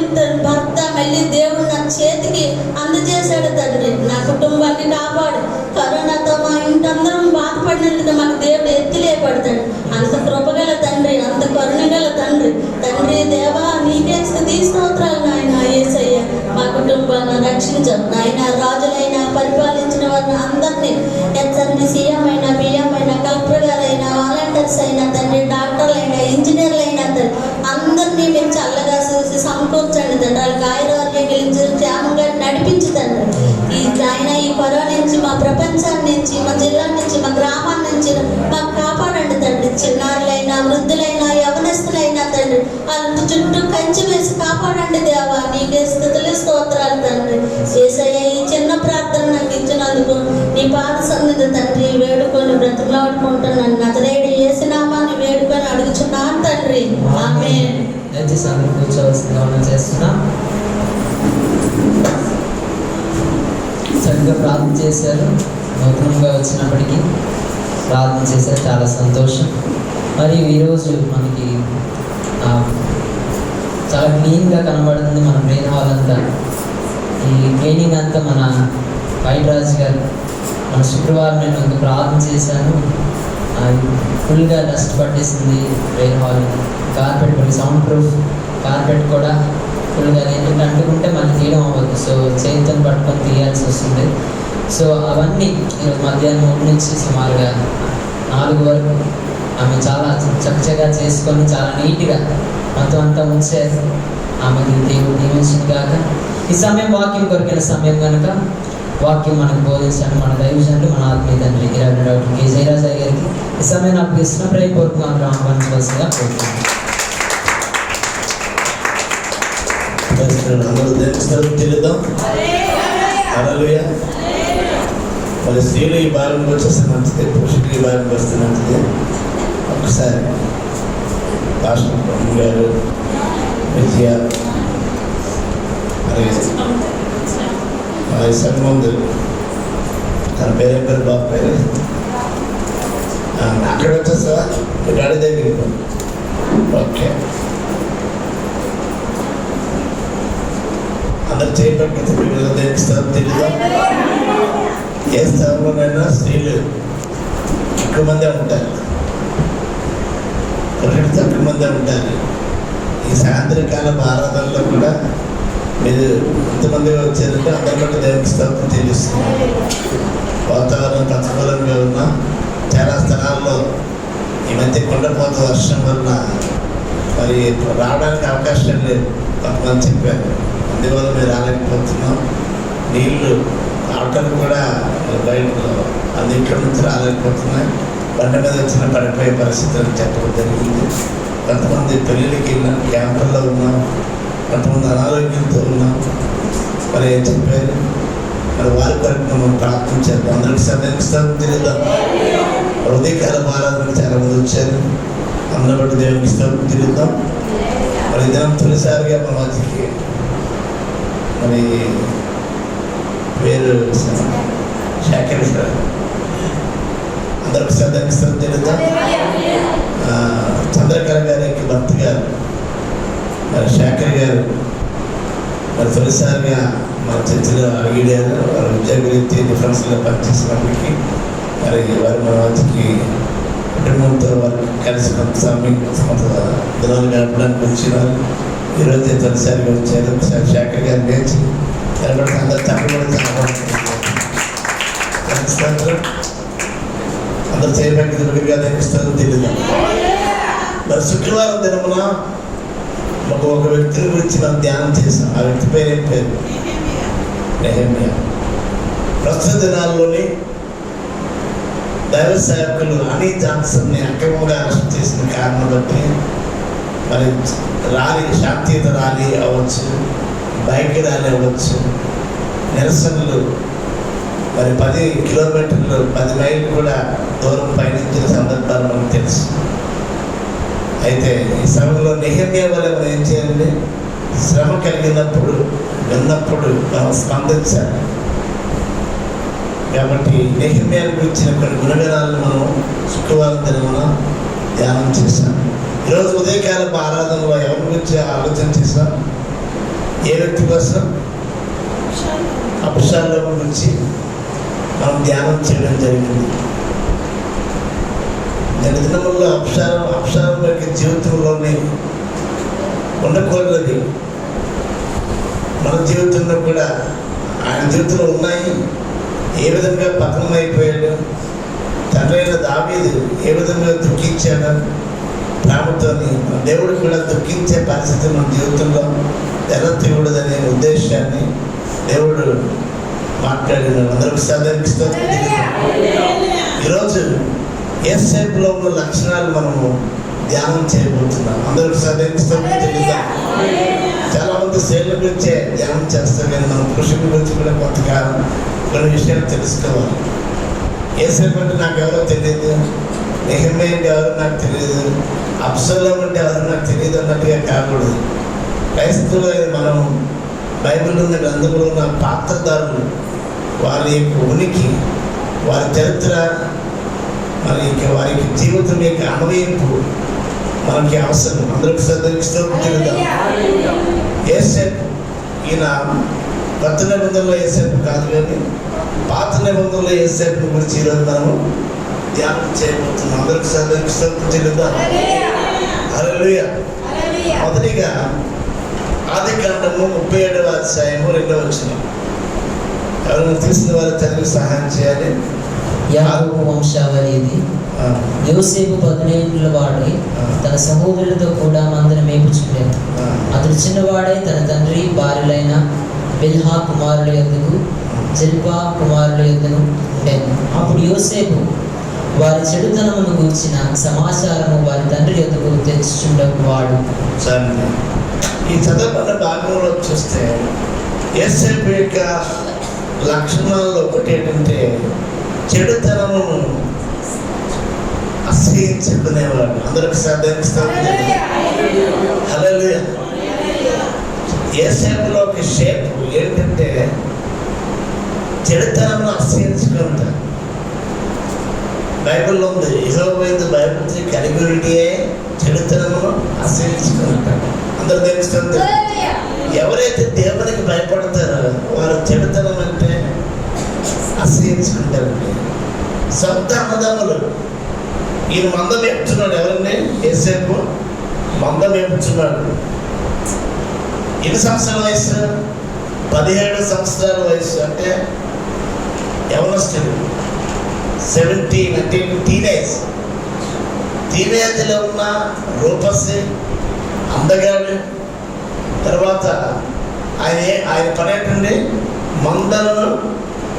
భర్త మళ్ళీ దేవుడు నా చేతికి అందజేశాడు తండ్రి. నా కుటుంబాన్ని కాపాడు. కరోనాతో మా ఇంటి అందరం బాధపడినందుకు మాకు దేవుడు ఎత్తిలేపడతాడు. అంత కృపగల తండ్రి, అంత కరుణగల తండ్రి. తండ్రి దేవా నీకే స్తుతి స్తోత్రాలు నాయన యేసయ్య. మా కుటుంబాన్ని రక్షించం నాయన. రాజులైన పరిపాలించిన వారిని అందరినీ తండ్రి సీఎం అయినా, బియ్యం అయినా, కలెక్టర్ గారైనా, వాలంటీర్స్ అయినా తండ్రి, డాక్టర్లు అయినా, ఇంజనీర్లు అయినా తండ్రి అందరినీ మీరు చల్లగా చూసి సమకూర్చండి తండ్రి. వాళ్ళకి ఆయుర్వార్యం గెలిచి క్షేమంగా నడిపించి తండ్రి. ఈ ఆయన ఈ కరోనా నుంచి మా ప్రపంచాన్ని నుంచి మా జిల్లా నుంచి మా గ్రామాల నుంచి మాకు కాపాడండి తండ్రి. చిన్నారులైనా, వృద్ధులైనా, యవనస్తులైనా తండ్రి వాళ్ళ చుట్టూ కంచి వేసి కాపాడండి దేవా. నీకే స్తుతులు స్తోత్రాలు తండ్రి. యేసయ్య ఈ చిన్న ప్రార్థన నాకు ఇచ్చినందుకు నీ పాద సన్నిధి తండ్రి వేడుకొని బ్రతుకులాడుకుంటున్నాను. నజరేయుడు యేసు నామాన్ని వేడుకొని అడుగుచున్నాను తండ్రి. ఆమేన్. దయచేసి అందరూ కూర్చోవలసిందిగా మనం చేస్తున్నాం. చక్కగా ప్రార్థన చేశారు. నూతనంగా వచ్చినప్పటికీ ప్రార్థన చేశారు, చాలా సంతోషం. మరియు ఈరోజు మనకి చాలా క్లీన్గా కనబడుతుంది మన బ్రెయిన్ హాల్ అంతా. ఈ క్లీనింగ్ అంతా మన వైట్రాజ్ గారు మన శుక్రవారం నేను ఒక ప్రార్థన చేశాను. ఫుల్గా డస్ట్ పట్టేసింది బ్రెయిన్ హాల్. కార్పెట్ కూడా సౌండ్ ప్రూఫ్ కార్పెట్ కూడా ఫుల్గా ఏంటంటే అంటుకుంటే మళ్ళీ తీయడం అవ్వదు. సో చేతితో పట్టుకొని తీయాల్సి వస్తుంది. సో అవన్నీ ఈరోజు మధ్యాహ్నం 3 నుంచి సుమారుగా 4 వరకు ఆమె చాలా చక్కగా చేసుకొని చాలా నీట్గా మొత్తం అంతా ఉంచారు. ఆమెకి దేవుడు దీవించింది కాక ఈ సమయం వాక్యం కొరికిన సమయం కనుక వాక్యం మనకు బోధించాను మన దైవజనులు, మన ఆత్మీయ తండ్రి డాక్టర్ కె జయరాజయ్య గారికి ఈ సమయం నాకు ఇస్తున్న ప్రేమపూర్వకంగా ఆహ్వానించవలసిందిగా కోరుతున్నాను. అందరూ దేవుని తెలుద్దాం. హల్లెలూయా. మరి స్త్రీలు ఈ భాగంకి వచ్చేస్తే మంచిది, పురుషులు ఈ భాగంకి వస్తే మంచిది. ఒకసారి రాష్ట్రం గారు, విజయ, అలాగే సంగమందు తన పేరు పేరు బాబు పేరు అక్కడ వచ్చేస్తావా గాడి దగ్గరికి. ఓకే, అందరు చేయబట్టి తెలుద్దాం. ఏ స్థలంలోనైనా స్త్రీలు ఎక్కువ మందే ఉంటారు, పురుషులు తక్కువ మందే ఉంటారు. ఈ సాయంత్రకాలం ఆరాధనలో కూడా మీరు ఎంతమంది వచ్చారంటే అందరి బట్టి దేవునికి స్తోత్రం తెలుస్తుంది. వాతావరణం ప్రతికూలంగా ఉన్న చాలా స్థలాల్లో ఈ మధ్య కొండపోత వర్షం వలన మరి రావడానికి అవకాశం లేదు కొంతమంది చెప్పారు. అందువల్ల మీరు రాలేకపోతున్నాం. నీళ్లు ఆటలు కూడా బయట అన్నింటి నుంచి రాలేకపోతున్నాయి. బండ మీద వచ్చిన పడిపోయే పరిస్థితులు చెప్పడం జరిగింది. కొంతమంది పెళ్ళిళ్ళకి వెళ్ళిన క్యాంపుల్లో ఉన్నాం, కొంతమంది అనారోగ్యంతో ఉన్నాం. మరి ఏం చెప్పారు, మరి వారి కొరకు మనం ప్రార్థించారు. అందరికి సందేహిస్తాం తెలియదా? ఉదయకాల ఆరాధనకు చాలా మంది వచ్చారు. అందరి బట్టి దేవునికి ఇస్తాం తిరుగుతాం. మరి దినం తొలిసారిగా మన మధ్యకి మరి పేరు శాఖర్ సార్ అందరికి సందేహిస్తాం తిరుగుతాం. చంద్రకళ గారికి భర్త గారు మరి శాఖర్ గారు మరి తొలిసారిగా మన చర్చలో అడిగారు. వారి ఉద్యోగరీత్యా డిఫరెన్స్లో పనిచేసినప్పటికీ మరి వారి మన మధ్యకి కుటుంబంతో వారు కలిసి కొంత సమయం కొంత దినాలు గడపడానికి వచ్చినారు. ఈరోజు తొలిసారిగా వచ్చారు. శాఖర్ గారు లేచి నిలబడి అందరూ తప్పబడి అందరూ చేయబట్టి విడిగా నేర్పిస్తారో తెలియదు. మరి శుక్రవారం దినమున మాకు ఒక వ్యక్తిని గురించి మనం ధ్యానం చేసాం. ఆ వ్యక్తి పేరు ఏం పేరు? నెహెమ్యా. ప్రస్తుత దినాల్లోని దైవ సేవకులు హనీ జాన్సన్ని అక్రమంగా అరెస్ట్ చేసిన కారణం బట్టి మరి శాంతియుత ర్యాలీ అవ్వచ్చు, బైక్ ర్యాలీ అవ్వచ్చు, నిరసనలు మరి 10 కిలోమీటర్లు 10 మైళ్ళు కూడా దూరం పయనించిన సందర్భాలు మనకు తెలుసు. అయితే ఈ సమయంలో నెహెమ్యా వల్ల మనం ఏం చేయాలండి? శ్రమ కలిగినప్పుడు విన్నప్పుడు మనం స్పందించాలి. కాబట్టి నెహెమ్యా గురించిన కొన్ని గుణగణాలను మనం శుక్రవారం దినమున ధ్యానం చేశాం. ఈరోజు ఉదయకాలపు ఆరాధనలో ఎవరి గురించి ఆలోచన చేశాం? ఏ వ్యక్తి కోసం? అబ్షాలోము గురించి మనం ధ్యానం చేయడం జరిగింది. దినముల్లో అబ్షాలోము యొక్క జీవితంలోని ఉండకూడదు. మన జీవితంలో కూడా ఆయన జీవితంలో ఉన్నాయి. ఏ విధంగా పతనం అయిపోయాడు, తండ్రి అయిన దావీదు ఏ విధంగా దుఃఖించాడు ప్రేమతోని, దేవుడు కూడా దుఃఖించే పరిస్థితి మన జీవితంలో తెరతీయకూడదనే ఉద్దేశాన్ని దేవుడు మాట్లాడిన అందరికి సాధిస్తూ ఈరోజు యేసేపులో ఉన్న లక్షణాలు మనము ధ్యానం చేయబోతున్నాం. అందరికి సాధిస్తూ తెలియదా? చాలా మంది స్త్రీల గురించే ధ్యానం చేస్తారు, కానీ మన పురుషుల గురించి కూడా కొంతకాలం కొన్ని విషయాలు తెలుసుకోవాలి. యేసేపు అంటే నాకు ఎవరో తెలియదు, నెహెమ్యా అంటే ఎవరో నాకు తెలియదు, అబ్షాలోము అంటే ఎవరో నాకు తెలియదు అన్నట్టుగా కాకూడదు. క్రైస్తవులైన మనం బైబిల్లో ఉన్న గ్రంథంలో ఉన్న పాత్రదారులు, వారి యొక్క ఉనికి, వారి చరిత్ర, మరి వారికి జీవితం యొక్క అన్వయింపు మనకి అవసరం. అందరికి సందర్శిస్తూ తెలుద్దాం. యేసేపు ఈయన కొత్త నిబంధనలో యేసేపు కాదు, కానీ పాత నిబంధనలో యేసేపు గురించి ఈరోజు మనము ధ్యానం చేయబోతున్నాం. అందరికి సందర్శిస్తూ తెలుద్దాం. హల్లెలూయా. మొదటిగా ఆదికాండము 37వ అధ్యాయము 2వ వచనం. ఎవరైనా తెలిసిన వారు చదివి సహాయం చేయాలి. యాకోబు వంశావళి ఇది. యోసేపు 18 వాడై తన సహోదరులతో కూడా మందను మేపుచుండెను. అతడు చిన్నవాడై తన తండ్రి భార్యలైన బిల్హా కుమారుల యొద్దకు, జిల్పా కుమారుల యొద్దకు ఉండెను. అప్పుడు యోసేపు వారి చెడుతనమును గూర్చిన సమాచారము వారి తండ్రి యొద్దకు తెచ్చుచుండకు వాడు. ఈ చదవబడిన భాగంలో చూస్తే యేసేపు యొక్క లక్షణాల్లో ఒకటి ఏంటంటే చెడుతనమును అసహించుకునేవాడు. అందరికి సాధిస్తాను. హల్లెలూయా. యేసేపులో ఒక షేప్ ఏంటంటే చెడుతనమును అసహించుకుంటారు. బైబిల్లో ఉంది, యెహోవా బైబిల్ కలిగిరిటీయే చెడుతనమును అసహించుకుంటారు. అందరు తెలుస్తుంది. ఎవరైతే దేవునికి భయపడతారో వారు చెడుతనం అంటే అసహించుకుంటారండి. సొంత అన్నదమ్ములు, ఈయన మందం మేపుతున్నాడు. ఎవరండి? యేసేపు మందం మేపుతున్నాడు. ఎన్ని సంవత్సరాల వయసు? 17 సంవత్సరాల వయసు. అంటే యవనస్తుడు. 17 అంటే టీనేజ్లో ఉన్న రూపసి, అందగాడు. తర్వాత ఆయన పని ఏంటండి? మందలను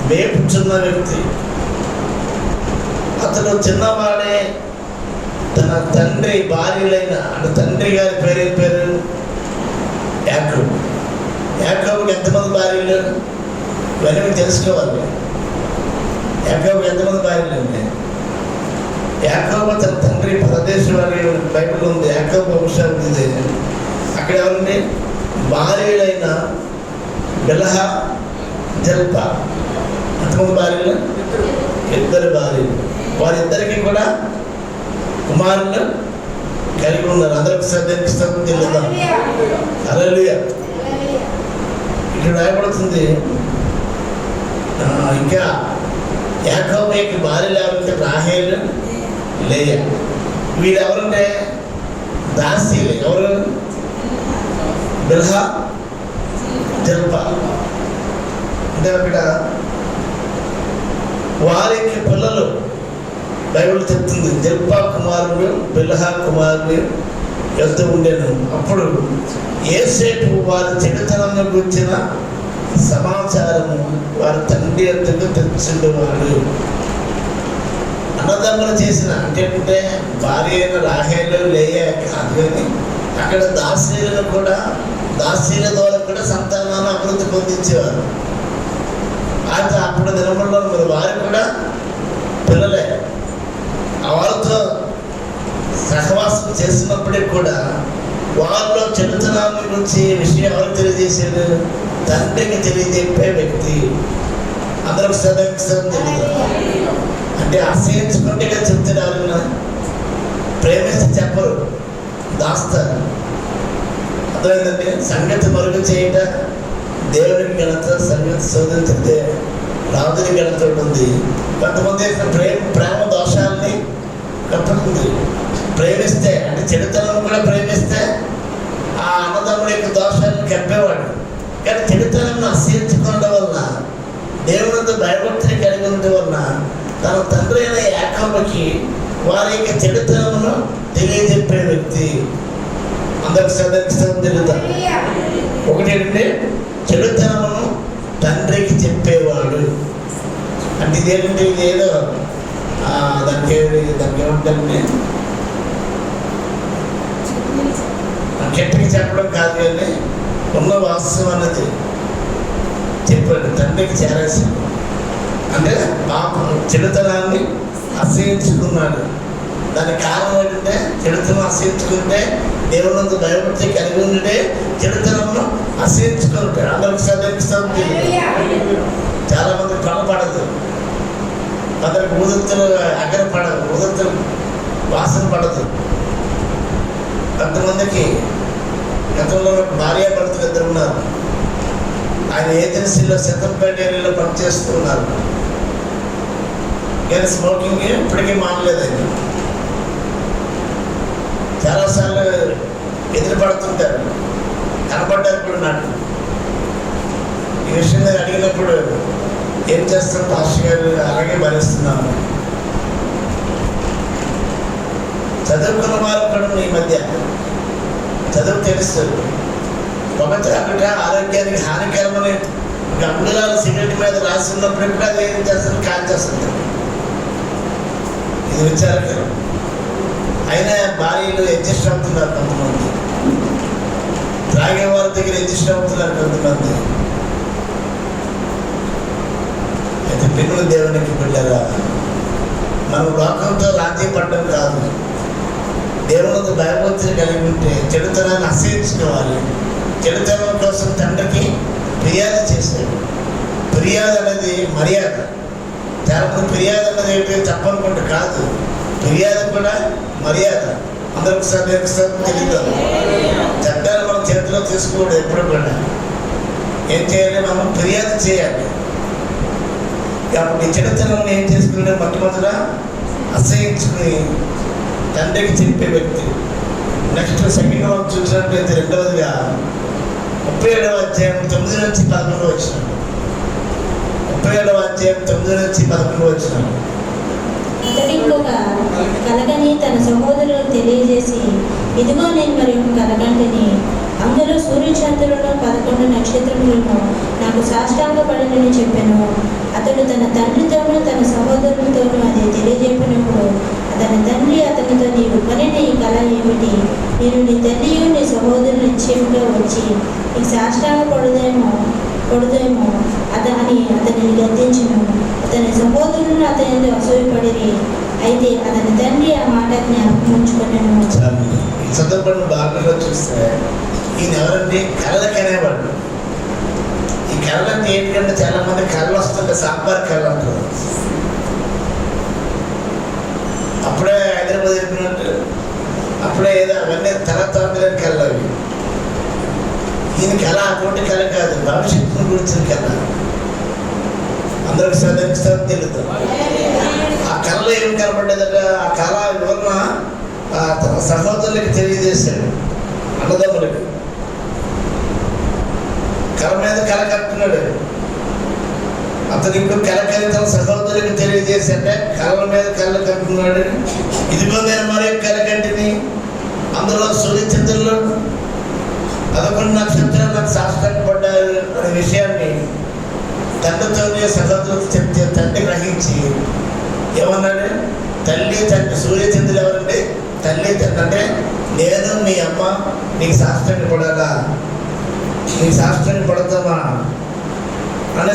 మేపుచున్న వ్యక్తి. అతను చిన్నవాడే తన తండ్రి భార్యలైన, అంటే తండ్రి గారి పేరు యాకోబు. యాకోబుకి ఎంతమంది భార్యలు? ఇవన్నీ మీరు తెలుసుకోవాలి. యాకోబు ఎంతమంది భార్యలు అండి? యాకోబు తన తండ్రి పరదేశం వారి బైబిల్ ఉంది. యాకోబు వంశావళి ఇది. అక్కడ ఎవరండి? భార్యలైన బిల్హా, జల్పా. ఎంతమంది భార్యలు? 2 భార్యలు. వారిద్దరికీ కూడా కుమారులు కలిగి ఉన్నారు. అందరికి శ్రద్ధ తెలుద్దాం. హల్లెలూయా. ఇక్కడ రాయబడుతుంది. ఇంకా యాకోబు యొక్క భార్యలు ఎవరంటే రాహేలు, లేయా. వీళ్ళు ఎవరంటే దాసీలు. ఎవరు? బిల్హా, జల్పా. అంటే అక్కడ వారికి పిల్లలు బైబిల్ చెప్తుంది. జల్పా కుమారుడు, బిల్హా కుమారుడు వెళ్తూ ఉండేను. అప్పుడు యోసేపు వారి చెడుతనంలో గురించిన సమాచారము వారి తండ్రి అంతకు తెలుసుండేవాడు. అన్నదమ్ములు చేసిన అంటే భార్య అయిన రాహేలు, లేయా కాదు కానీ అక్కడ దాసీలను కూడా, దాసీల ద్వారా కూడా సంతానాన్ని అభివృద్ధి పొందించేవారు. అయితే అప్పుడు దినముల్లో మరి వారు కూడా పిల్లలే. వారితో సహవాసం చేసినప్పటికి కూడా వారిలో చెడుతనాన్ని గురించి విషయం ఎవరు తెలియజేసేది? తండ్రికి తెలియజెప్పే వ్యక్తి. అందరికి సదక్షం తెలియదు. అంటే అసహించుకుంటే చెప్తున్నారు, ప్రేమిస్తే చెప్పరు, దాస్తారు. అర్థమైందండి? సంగతి మరుగు చేయట దేవునికి ఘనత, సంగతి శోధించితే రాజుని ఘనత ఉంటుంది. కొంతమంది ప్రేమ దోషాలని కప్పుతుంది. ప్రేమిస్తే అంటే చెడుతనం కూడా ప్రేమిస్తే ఆ అన్నదమ్ముడి యొక్క దోషాలను కప్పేవాడు. కానీ చెడుతనం అసహించుకోవడం వల్ల, దేవునితో భయభక్తిని కలిగి ఉండడం వల్ల తన తండ్రి అయిన యాకోబుకి వారి యొక్క చెడుతనమును తెలియజెప్పే వ్యక్తి. అందరికి సదక్షం తెలుగుతారు. ఒకటి ఏంటంటే చెడుతనమును తండ్రికి చెప్పేవాడు. అంటే ఇదేంటంటే ఇదేదో దానికి ఏమంటారంటే చెట్టుకి చెప్పడం కాదు కానీ ఉన్న వాస్తవం అన్నది చెప్పాడు, తండ్రికి చేరేసి. అంటే పాపం చెడుతనాన్ని అసహించుకున్నాడు. దానికి కారణం ఏంటంటే చెడుతనం అసహించుకుంటే దేవునందు భయభక్తి కలిగి ఉంటే చెడుతనంను అసహించుకుంటాడు. అందరికి సదక్షం తెలియదు. చాలా మంది పడదు, కొందరికి ఊదత్తులు అగ్గర పడదు, ఊదత్తులు వాసన పడదు. కొంతమందికి గతంలో భార్యాభర్తలు 2 ఉన్నారు. ఆయన ఏజెన్సీలో సిద్ధంపేట ఏరియాలో పనిచేస్తూ ఉన్నారు. కానీ స్మోకింగ్ ఇప్పటికీ మానలేదు. ఆయన చాలాసార్లు ఎదురుపడుతుంటారు, కనపడ్డారు కూడా నాకు. ఈ విషయం నేను అడిగినప్పుడు ఏం చేస్తాం పాస్టర్ గారు, అలాగే భరిస్తున్నాము. చదువుకున్న వారు కూడా ఈ మధ్య చదువు తెలుస్తుంది. పొగ త్రాగుట ఆరోగ్యానికి హానికరమని గంగులాలు సిగరెట్ మీద రాస్తున్నప్పుడు కూడా అది ఏం చేస్తారు? కాల్చేస్తుంది. ఇది విచారకరం. అయినా భార్యలు అడ్జస్ట్ అవుతున్నారు కొంతమంది, త్రాగే వారి దగ్గర అడ్జస్ట్ అవుతున్నారు కొంతమంది. అయితే పిల్లలు దేవునికి బిడ్డరా, మనం లోకంతో రాజీ పడడం కాదు, దేవునితో భయభక్తిని కలిగి ఉంటే చెడుతనాన్ని అసహించుకోవాలి. చెడుతనం కోసం తండ్రికి ఫిర్యాదు చేశాడు. ఫిర్యాదు అనేది మర్యాద. చాలా మంది ఫిర్యాదు అన్నది ఏంటి చెప్పనుకుంటే కాదు, ఫిర్యాదు కూడా మర్యాద. అందరికి తెలియదు. చట్టాలు మనం చేతిలో తీసుకోవడం ఎప్పుడు కూడా ఏం చేయాలి? మనం ఫిర్యాదు చేయాలి. అప్పుడు ఈ చెడుతనం ఏం చేసుకుంటే మొట్టమొదట అసహించుకుని తండ్రికి చెప్పే వ్యక్తి. నెక్స్ట్ సెకండ్ వన్ చూసినట్లయితే రెండవదిగా 37వ అధ్యాయం 9 నుంచి 11 వచ్చిన 37వ అధ్యాయం 9 నుంచి 11 వచ్చిన అతడు ఇంకొక కలగని తన సహోదరులకు తెలియజేసి, ఇదిగో నేను మరి ఒక కలగంటిని, అందులో సూర్యచంద్రులను 11 నక్షత్రములను నాకు సాష్టాంగపడనని చెప్పాను. అతడు తన తండ్రితోనూ తన సహోదరులతోనూ అది తెలియజెప్పినప్పుడు అతని తండ్రి అతనితో, నీవు కనిన ఈ కళ ఏమిటి? నేను నీ తల్లియు నీ సహోదరులు నిశ్చయముగా వచ్చి నీకు సాష్టాంగపడదేమో కొడుదేమో అని అతనిని గద్దించును. అతని సహోదరులు అతని అసూయపడిరి. అయితే అతని తండ్రి ఆ మాట జ్ఞాపకం ఉంచుకొనెను. ఈ సందర్భంలో బాగా చూస్తే ఈయన ఎవరంటే కళ్ళకి అనేవాడు. ఈ కళ్ళంటే ఏంటంటే చాలా మంది కళ్ళు వస్తుంటే సాంబార్ కళ్ళు అంటారు. అప్పుడే హైదరాబాద్ వెళ్ళినట్టు అప్పుడే ఏదో అవన్నీ తరతరాల కళ్ళు అవి. ఈయన కళ అటువంటి కళ కాదు, భవిష్యత్తును గురించిన కళ. అందరికి శ్రద్ధ తెలుద్దాం. ఆ కళలో ఏం కనపడ్డదంటే ఆ కళ వివరణ తన సహోదరులకి తెలియజేశాడు. అన్నదమ్ములకి కళ మీద కళ కట్టున్నాడు. అతను ఇంకో కళ కలిగి తన సహోదరులకు తెలియజేసి అంటే కళల మీద కళ్ళ కట్టుకున్నాడు. ఇదిగో నేను మరో కళ కంటిని, అందులో సూర్యచంద్రులు 11 నక్షత్రాలు నాకు సాష్టాంగపడ్డారు అనే విషయాన్ని తండ్రితోనే సహోదరులకు చెప్తే తండ్రి గ్రహించి ఏమన్నాడు? తల్లి తండ్రి సూర్యచంద్రులు ఎవరండి? తల్లి తండ్రి అంటే నేను మీ అమ్మ నీకు సాష్టాంగపడాలా, నీకు సాష్టాంగపడతామా అనే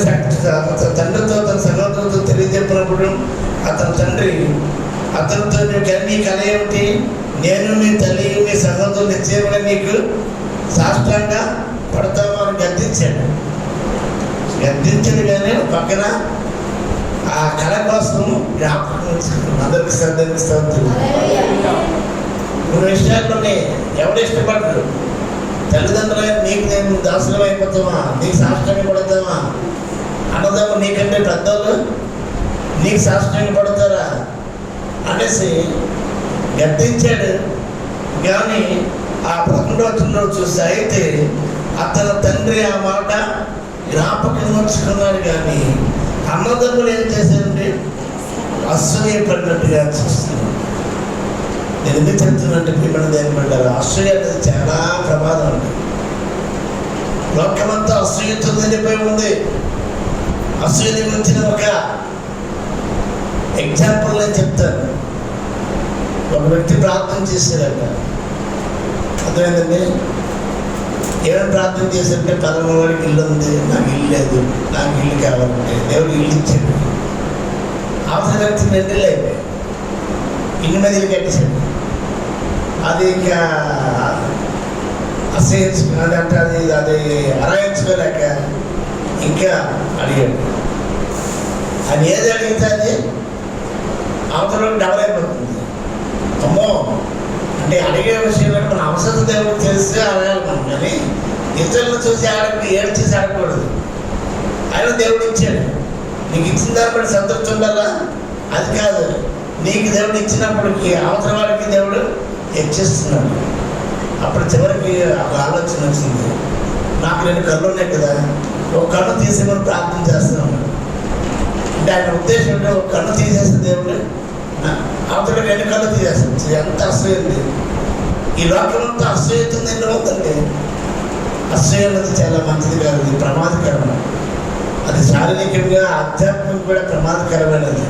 తండ్రితో తన సహోదరులతో తెలియజెప్పినప్పుడు అతని తండ్రి అతనితో నీ కళ ఏమిటి? నేను మీ తల్లి మీ సహోదరులు నిశ్చయముగా నీకు సాష్టాంగా పడతామా అని గద్దించాడు. కానీ పక్కన ఆ కళ కోసం జ్ఞాపకం ఉంచుకున్నాం. అందరికి శ్రద్ధ కొన్ని విషయాల్లోనే ఎవరు ఇష్టపడరు. తల్లిదండ్రులు నీకు నేను దాసులం అయిపోతామా, నీకు సాష్టాంగ పడతామా, అన్నదమ్ము నీకంటే పెద్దోళ్ళు నీకు సాష్టాంగ పడతారా అనేసి గద్దించాడు. కానీ ఆ 11వ వచనంలో చూస్తే అయితే అతని తండ్రి ఆ మాట జ్ఞాపకం ఉంచుకున్నాడు. కానీ అన్నదమ్ములు ఏం చేశారంటే అసూయపడినట్టుగా చూస్తున్నారు. నేను ఎందుకు చెప్తున్నట్టు ప్రియమైన దేవుని బిడ్డలారా, అసూయ అనేది చాలా ప్రమాదం అండి. లోకమంతా అసూయతో నిండిపోయి ఉంది. అసూయని గురించిన ఒక ఎగ్జాంపుల్ నేను చెప్తాను. ఒక వ్యక్తి ప్రార్థన చేశారట. అర్థమైందండి? ఏమైనా ప్రార్థన చేశారంటే పలానా వాడికి ఇల్లు ఉంది, నాకు ఇల్లు లేదు, నాకు ఇల్లు కావాలంటే దేవుడు ఇల్లు ఇచ్చాడు. అవసరం వ్యక్తి 2 ఇళ్ళు అయిపోయాయి, ఇల్లు మీద ఇల్లు కట్టేశాడు. అది ఇంకా అసహించుకున్నది అంటే అది అరాయించుకోలేక ఇంకా అడిగాడు. అది ఏది అడిగితే అది అవతల డబల్ అయిపోతుంది. అమ్మో అంటే అడిగే విషయంలో మన అవసరం దేవుడు తెలిస్తే అడగాలి మనం. కానీ ఇతరులను చూసి ఏడ్చేసి అడగకూడదు. ఆయన దేవుడు ఇచ్చాడు, నీకు ఇచ్చిన దాన్ని బట్టి సంతృప్తి ఉండాలా? అది కాదు, నీకు దేవుడు ఇచ్చినప్పటికీ అవతల వాడికి దేవుడు హెచ్చిస్తున్నాడు. అప్పుడు చివరికి ఒక ఆలోచన వచ్చింది, నాకు 2 కళ్ళు ఉన్నాయి కదా, ఒక కన్ను తీసేమని ప్రార్థన చేస్తున్నాను. అంటే ఆయన ఉద్దేశం అంటే ఒక కన్ను తీసేస్తే దేవుడు అవతల 2 కళ్ళు తీసేస్తుంది. ఎంత అసూయండి! ఈ లోకంలో అసూయత నిండి ఉందండి. అసూయ అనేది చాలా మంచిది కాదు, ఇది ప్రమాదకరం. అది శారీరకంగా ఆధ్యాత్మికంగా కూడా ప్రమాదకరమైనది.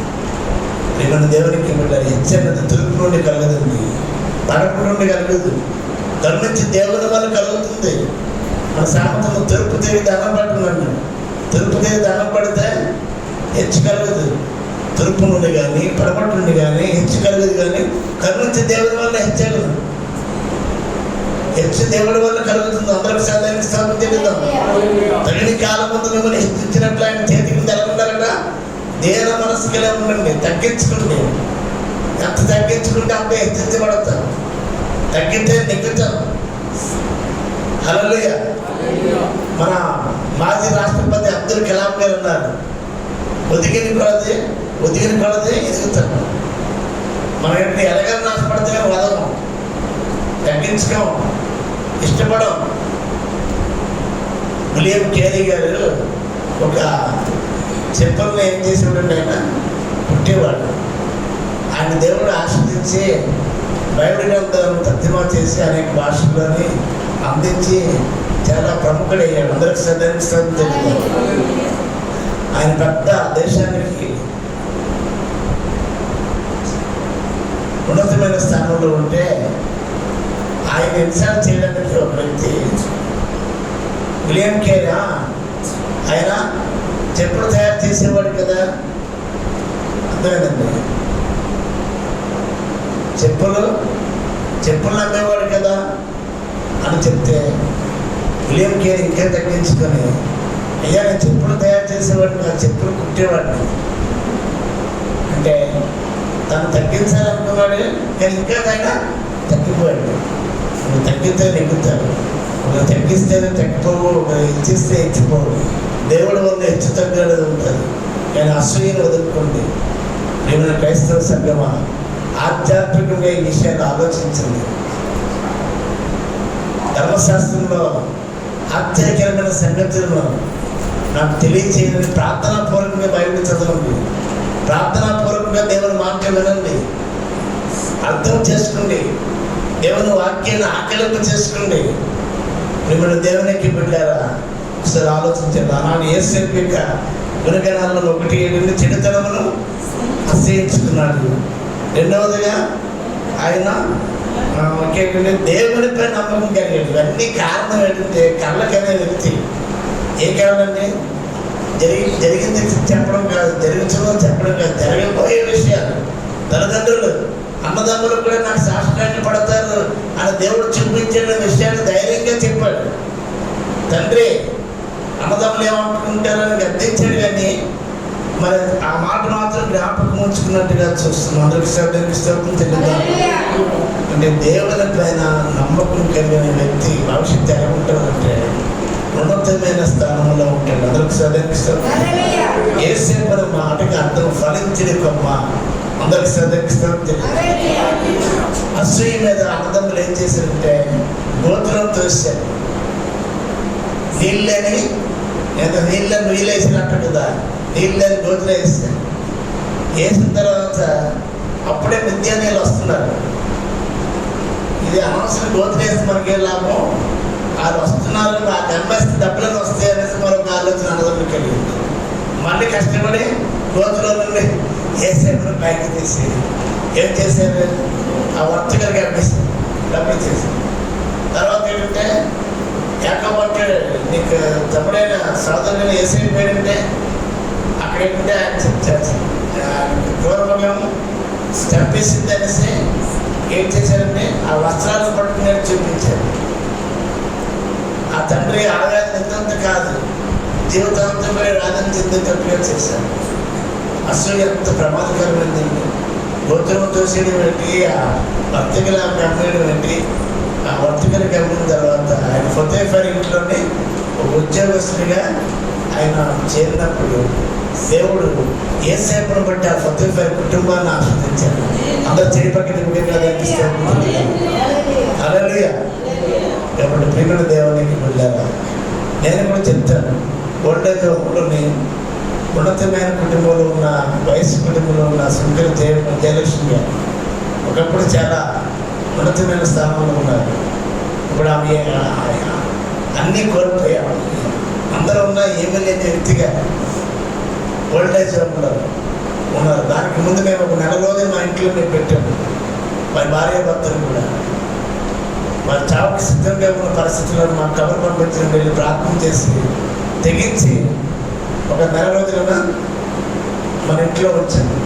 మన దేవునికి హెచ్చరినది తూర్పు నుండి కలగదండి, తడపు నుండి కలగదు, కరుణించి దేవుని వల్ల కలుగుతుంది. మన సామెతను తూర్పు తిరిగి దండం పడుతున్నాను. తూర్పు తిరిగి దండం పడితే హెచ్చు కలగదు. తూర్పు నుండి కానీ పడమటి నుండి కానీ హెచ్చు కలగదు. కానీ కరుణించి దేవుని వల్ల హెచ్చగలదు. హెచ్చు దేవుడి వల్ల కలుగుతుంది. అందరికి సాధారణ స్థానం తెలుద్దాం. తగిన కాలం ముందు మిమ్మల్ని హెచ్చించినట్లు ఆయన చేతికి తెలకుండారట. దేన మనసుకెలా ఉండండి, తగ్గించుకోండి. ఎంత తగ్గించుకుంటే అంత హెచ్చించబడతాం. తగ్గితే నెగ్గుతాం. హల్లెలూయా. మన మాజీ రాష్ట్రపతి అబ్దుల్ కలాం గారు ఉన్నారు, ఒదిగిన కొలది ఎదుగుతాం. మనం ఏంటి ఎలాగైనా నాశపడితే కానీ వదలం, తగ్గించుకోం, ఇష్టపడం. విలియం కేరీ గారు ఒక చెప్పల్ని ఏం చేసేవాడు, ఆయన పుట్టేవాడు. ఆయన దేవుడు ఆశ్రదించి బైబిల్ గ్రంథాలను తర్జుమా చేసి అనేక భాషల్లోని అందించి చాలా ప్రముఖుడయ్యాడు. అందరికి శ్రద్ధ తెలియదు. ఆయన పెద్ద దేశానికి ఉన్నతమైన స్థానంలో ఉంటే ఆయన ఇన్సల్ట్ చేయడానికి ఒక వ్యక్తి విలియం కేరీ ఆయన చెప్పులు తయారు చేసేవాడు కదా, అర్థమైందండి. చెప్పులు అమ్మేవాడు కదా అని చెప్తే విలియం కేర్ ఇంకా తగ్గించుకొని, అయ్యా నేను చెప్పులు తయారు చేసేవాడిని కాదు, చెప్పులు కుట్టేవాడిని అంటే తను తగ్గించాలనుకున్నాడు. కానీ ఇంకా ఆయన తగ్గిపోయాడు. నువ్వు తగ్గితే నెగ్గుతాడు, నువ్వు తగ్గిస్తేనే తగ్గిపోవు, ఇచ్చిస్తే ఇచ్చిపోవు. దేవుడు వల్ల హెచ్చు తగ్గడం ఉంటుంది. కానీ అసూయను వదులుకోండి. నేను క్రైస్తవ సంఘమా, ఆధ్యాత్మికంగా ఈ విషయాలు ఆలోచించండి. ధర్మశాస్త్రంలో ఆశ్చర్యకరమైన సంగతులను నాకు తెలియచేయని ప్రార్థనాపూర్వకంగా బైబిల్ చదవండి. ప్రార్థనాపూర్వకంగా దేవుని మాటలు వినండి, అర్థం చేసుకోండి, దేవుని వాక్యాన్ని ఆకలింపు చేసుకోండి. మిమ్మల్ని దేవునికి బిడ్డారా ఒకసారి ఆలోచించండి. ఆనాడు యేసేపు యొక్క గుణగణాలను 1:7 చెడుతనమును అసహించుకున్నాడు. రెండవదిగా ఆయన దేవునిపై నమ్మకం కలిగాడు. ఇవన్నీ కారణం ఏంటంటే కళ్ళకనే వ్యక్తి. ఏ కారణండి? జరిగింది చెప్పడం కాదు, జరుగుతుందని చెప్పడం కాదు, జరగబోయే విషయాలు. తల్లిదండ్రులు అన్నదమ్ములు కూడా నాకు సాష్టాంగ పడతారు అని దేవుడు చూపించిన విషయాన్ని ధైర్యంగా చెప్పాడు. తండ్రి అన్నదమ్ములు ఏమనుకుంటారని గద్దించాడు, కానీ మరి ఆ మాట మాత్రం జ్ఞాపకం ఉంచుకున్నట్టుగా చూస్తున్నాం. అందరికి శ్రద్ధ తెలియదు అంటే దేవుని పైన నమ్మకం కలిగిన వ్యక్తి భవిష్యత్తు ఎలా ఉంటుందంటే ఉన్నతమైన స్థానంలో ఉంటాడు. అందరికి శ్రద్ధ యేసేపు మాటకి అర్థం ఫలించిన కొమ్మ. అందరికి శ్రద్ధ అసూయ మీద అన్నదమ్ములు ఏం చేశారంటే గోత్రం తోసారు. నీళ్ళని నీళ్ళని వీలేసినట్టు కదా, నీళ్ళని గోతులు వేస్తారు. వేసిన తర్వాత అప్పుడే మిద్యానీయులు వస్తున్నారు. ఇది అనవసరం గోతులు వేస్తే మనకి ఏం లాభం, వాళ్ళు వస్తున్నారు, ఆ గమ్మేస్తే డబ్బులను వస్తాయి అనేసి మరొక ఆలోచన అన్నదమ్ములు కలిగింది. మళ్ళీ కష్టపడి గోతులో నుండి యేసేపును పైకి తీసి ఏం చేశారు, ఆ వర్తకులకి అమ్మేసారు, డబ్బులు చేశారు. తర్వాత ఏంటంటే యాకోబు అంటాడు, నీకు తమ్ముడైన సోదరుడైన యేసేపు ఏంటంటే అక్కడ ఏంటంటే దూరం చంపేసింది అనేసి ఏం చేశారంటే ఆ వస్త్రాలను పట్టుకుని చూపించారు. ఆ తండ్రి ఆగాది నింతంత కాదు, జీవితాంతం కూడా రాజం చెందేటట్టుగా చేశారు. అసలు ఎంత ప్రమాదకరమైందండి. గోత్రం తోసేయడం ఏంటి, ఆ వర్తకుల అమ్మేయడం ఏంటి. ఆ వర్తకులు అమ్మిన తర్వాత ఆయన ఫోతేఫర్ ఇంట్లోనే ఒక ఉద్యోగస్తుడిగా ఆయన చేరినప్పుడు దేవుడు యేసేపును బట్టి ఆ ఫోతేఫర్ కుటుంబాన్ని ఆస్వాదించారు. అందరూ చెడి పక్కన హల్లెలూయా. కాబట్టి ప్రియమైన దేవునికి వెళ్ళారా, నేను కూడా చెప్తాను. ఓల్డేజ్ హోమ్లోని ఉన్నతమైన కుటుంబంలో ఉన్న, వయసు కుటుంబంలో ఉన్న సుందర జయలక్ష్మి గారు ఒకప్పుడు చాలా ఉన్నతమైన స్థానంలో ఉన్నారు. ఇప్పుడు ఆమె అన్నీ కోల్పోయాము. అందరూ ఉన్న ఏమీ లేని వ్యక్తిగా ఓల్డేజ్ హోమ్లో ఉన్నారు. దానికి ముందు మేము ఒక నెల రోజులు మా ఇంట్లో మేము పెట్టాము. వారి భార్య భర్తలు కూడా వారి చావుకి సిద్ధంగా ఉన్న పరిస్థితుల్లో మా కబర్ పంపించిన వెళ్ళి ప్రార్థన చేసి తెగించి ఒక నెల రోజులున మన ఇంట్లో వచ్చాను.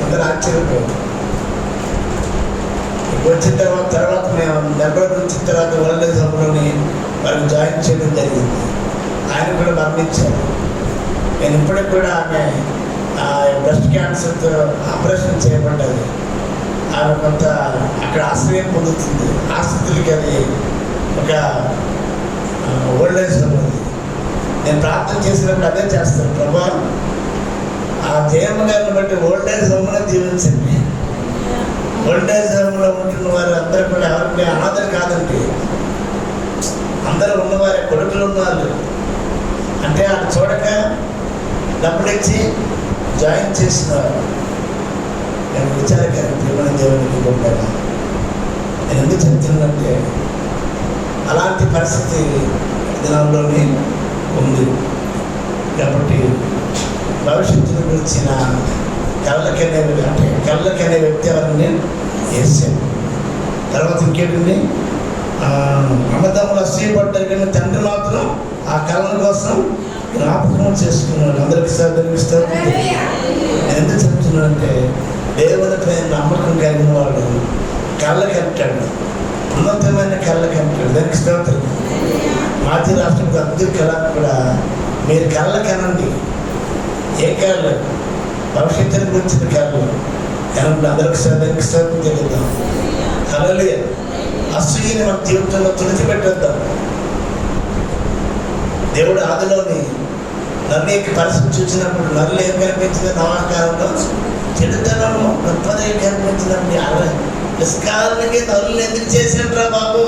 అందరూ ఆశ్చర్యపోయారు. వచ్చిన తర్వాత మేము నెల రోజులు వచ్చిన తర్వాత ఓల్డేజ్ హోమ్లోని వారికి జాయిన్ చేయడం జరిగింది. ఆయన కూడా మరణించారు. నేను ఇప్పటికి కూడా ఆమె బ్రెస్ట్ క్యాన్సర్తో ఆపరేషన్ చేయబడ్డది. ఆమె కొంత అక్కడ ఆశ్రయం పొందుతుంది. ఆస్తితులకి అది ఒక ఓల్డేజ్ హోమ్ ఉంది. నేను ప్రార్థన చేసినప్పుడు అదే చేస్తాను, ప్రభా ఆ జయమ్మ గారిని బట్టి ఓల్డేజ్ హోమ్నే జీవించండి. ఓల్డేజ్ హోమ్లో ఉంటున్న వారు అందరూ కూడా ఎవరికి అనాథలు కాదండి, అందరూ ఉన్నవారే, కొడుకులు ఉన్నవాళ్ళు. అంటే వాళ్ళు చూడక డబ్బులు ఇచ్చి జాయిన్ చేసినవారు. నేను విచారకరం ప్రియమైన దేవునికి గొప్పగా నేను ఎందుకు చెప్తున్నానంటే అలాంటి పరిస్థితి దినాల్లోనే ఉంది. కాబట్టి భవిష్యత్తును గురించిన కళ్ళకనే వ్యక్తి ఎవరిని వేసాను. తర్వాత ఇంకేంటండి, అన్నదమ్ములు అసూయపడ్డారు కానీ తండ్రి మాత్రం ఆ కళ్ళ కోసం జ్ఞాపకం చేసుకున్నాడు. అందరికి సాధనిస్తాడు. ఎందుకు చెప్తున్నానంటే దేవునిపై నమ్మకం కలిగిన వాడు కళ్ళ కట్టాడు, ఉన్నతమైన కళ్ళ కట్టాడు. దానికి స్తోత్రం. మాజీ రాష్ట్రపతి అబ్దుల్ కలాం కూడా మీరు కళ్ళ కనండి. ఏ కళ్ళు? భవిష్యత్తుని గురించిన కళ్ళు కనండి. అందరికి సాధనికి స్తోత్రం చెల్లిద్దాం. హల్లెలూయా. అసూయని మన జీవితంలో తుడిచిపెట్టేద్దాం. దేవుడు ఆదిలోని నల్లి యొక్క పరిస్థితి చూసినప్పుడు నల్లి ఏం కనిపించింది? నవాకారంలో చెడుతనము గొప్పదే కనిపించినప్పుడు నిష్కారణకి నల్లు ఎందుకు చేసినట్రా బాబు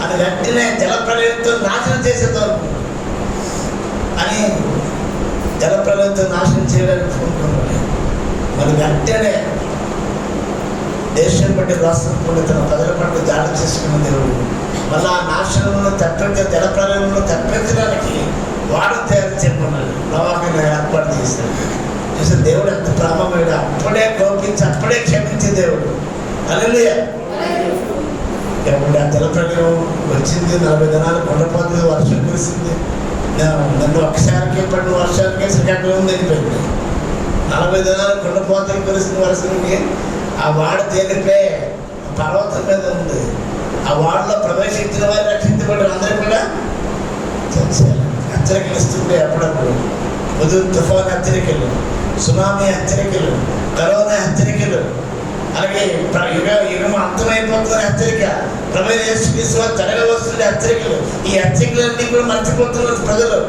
అని వెంటనే జలప్రలయంతో నాశనం చేసేద్దాం అని జలప్రలయంతో నాశనం చేయడానికి అనుకున్నాడు. మరి వెంటనే దేశం బట్టి రాష్ట్రం బట్టి తన ప్రజల పట్ల జాగ్రత్త చేసుకున్న దేవుడు మళ్ళీ ఆ నాశనంలో జలప్రలయంలో తప్పించడానికి వాడు తయారు చేయమన్నాడు. నవాకను ఏర్పాటు చేశాడు. చూసే దేవుడు ఎంత ప్రామమైన అప్పుడే కోపించి అప్పుడే క్షమించే దేవుడు. హల్లెలూయా. ఎప్పుడు ఆ జలప్రలయం వచ్చింది, 40 దినాలు కొండపాతుగా వర్షం కురిసింది. నన్ను ఒకసారికి పడిన వర్షానికి శ్రీకాకుళం వెళ్ళిపోయింది. 40 దినాలు కొండపాతులు కురిసిన వర్షానికి ఆ వాడ తేలిపే పర్వతం మీద ఉంది. ఆ వాడలో ప్రవేశించిన వారు రక్షించబడ్డారు. అందరూ కూడా హెచ్చరికలు ఇస్తుంటే అప్పుడప్పుడు ఉదయం తుఫాను హెచ్చరికలు, సునామీ హెచ్చరికలు, కరోనా హెచ్చరికలు, అలాగే యుగం అంతమైపోతున్న హెచ్చరిక, ప్రవేశ జరగవలసిన హెచ్చరికలు. ఈ హెచ్చరికలన్నీ కూడా మర్చిపోతున్నారు ప్రజలు.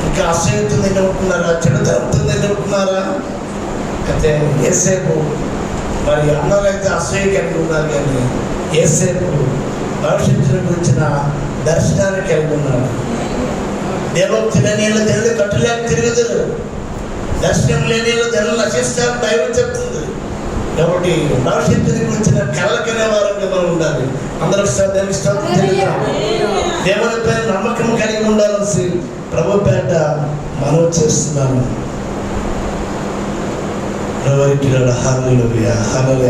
ఇంకా అసూయతో నిండుకుంటున్నారా? చెడుతనంతో నిండుకుంటున్నారా? అయితే ఏసేపు మరి అన్నలైతే అసూయ కలిగి ఉన్నారు, కానీ ఏసేపు భవిష్యత్తును గురించిన దర్శనాన్ని కలిగి ఉన్నాడు. దేవోక్తి లేని జనులు కట్టులేక తిరుగుతారు, దర్శనం లేని జనులు నశిస్తారు దైవం చెప్తుంది. కాబట్టి భవిష్యత్తుని గురించిన కళ్ళకనే వారంగా మనం ఉండాలి. అందరూ దేవునిపై నమ్మకం కలిగి ఉండాలని ప్రభు పేట మనం చేస్తున్నాను.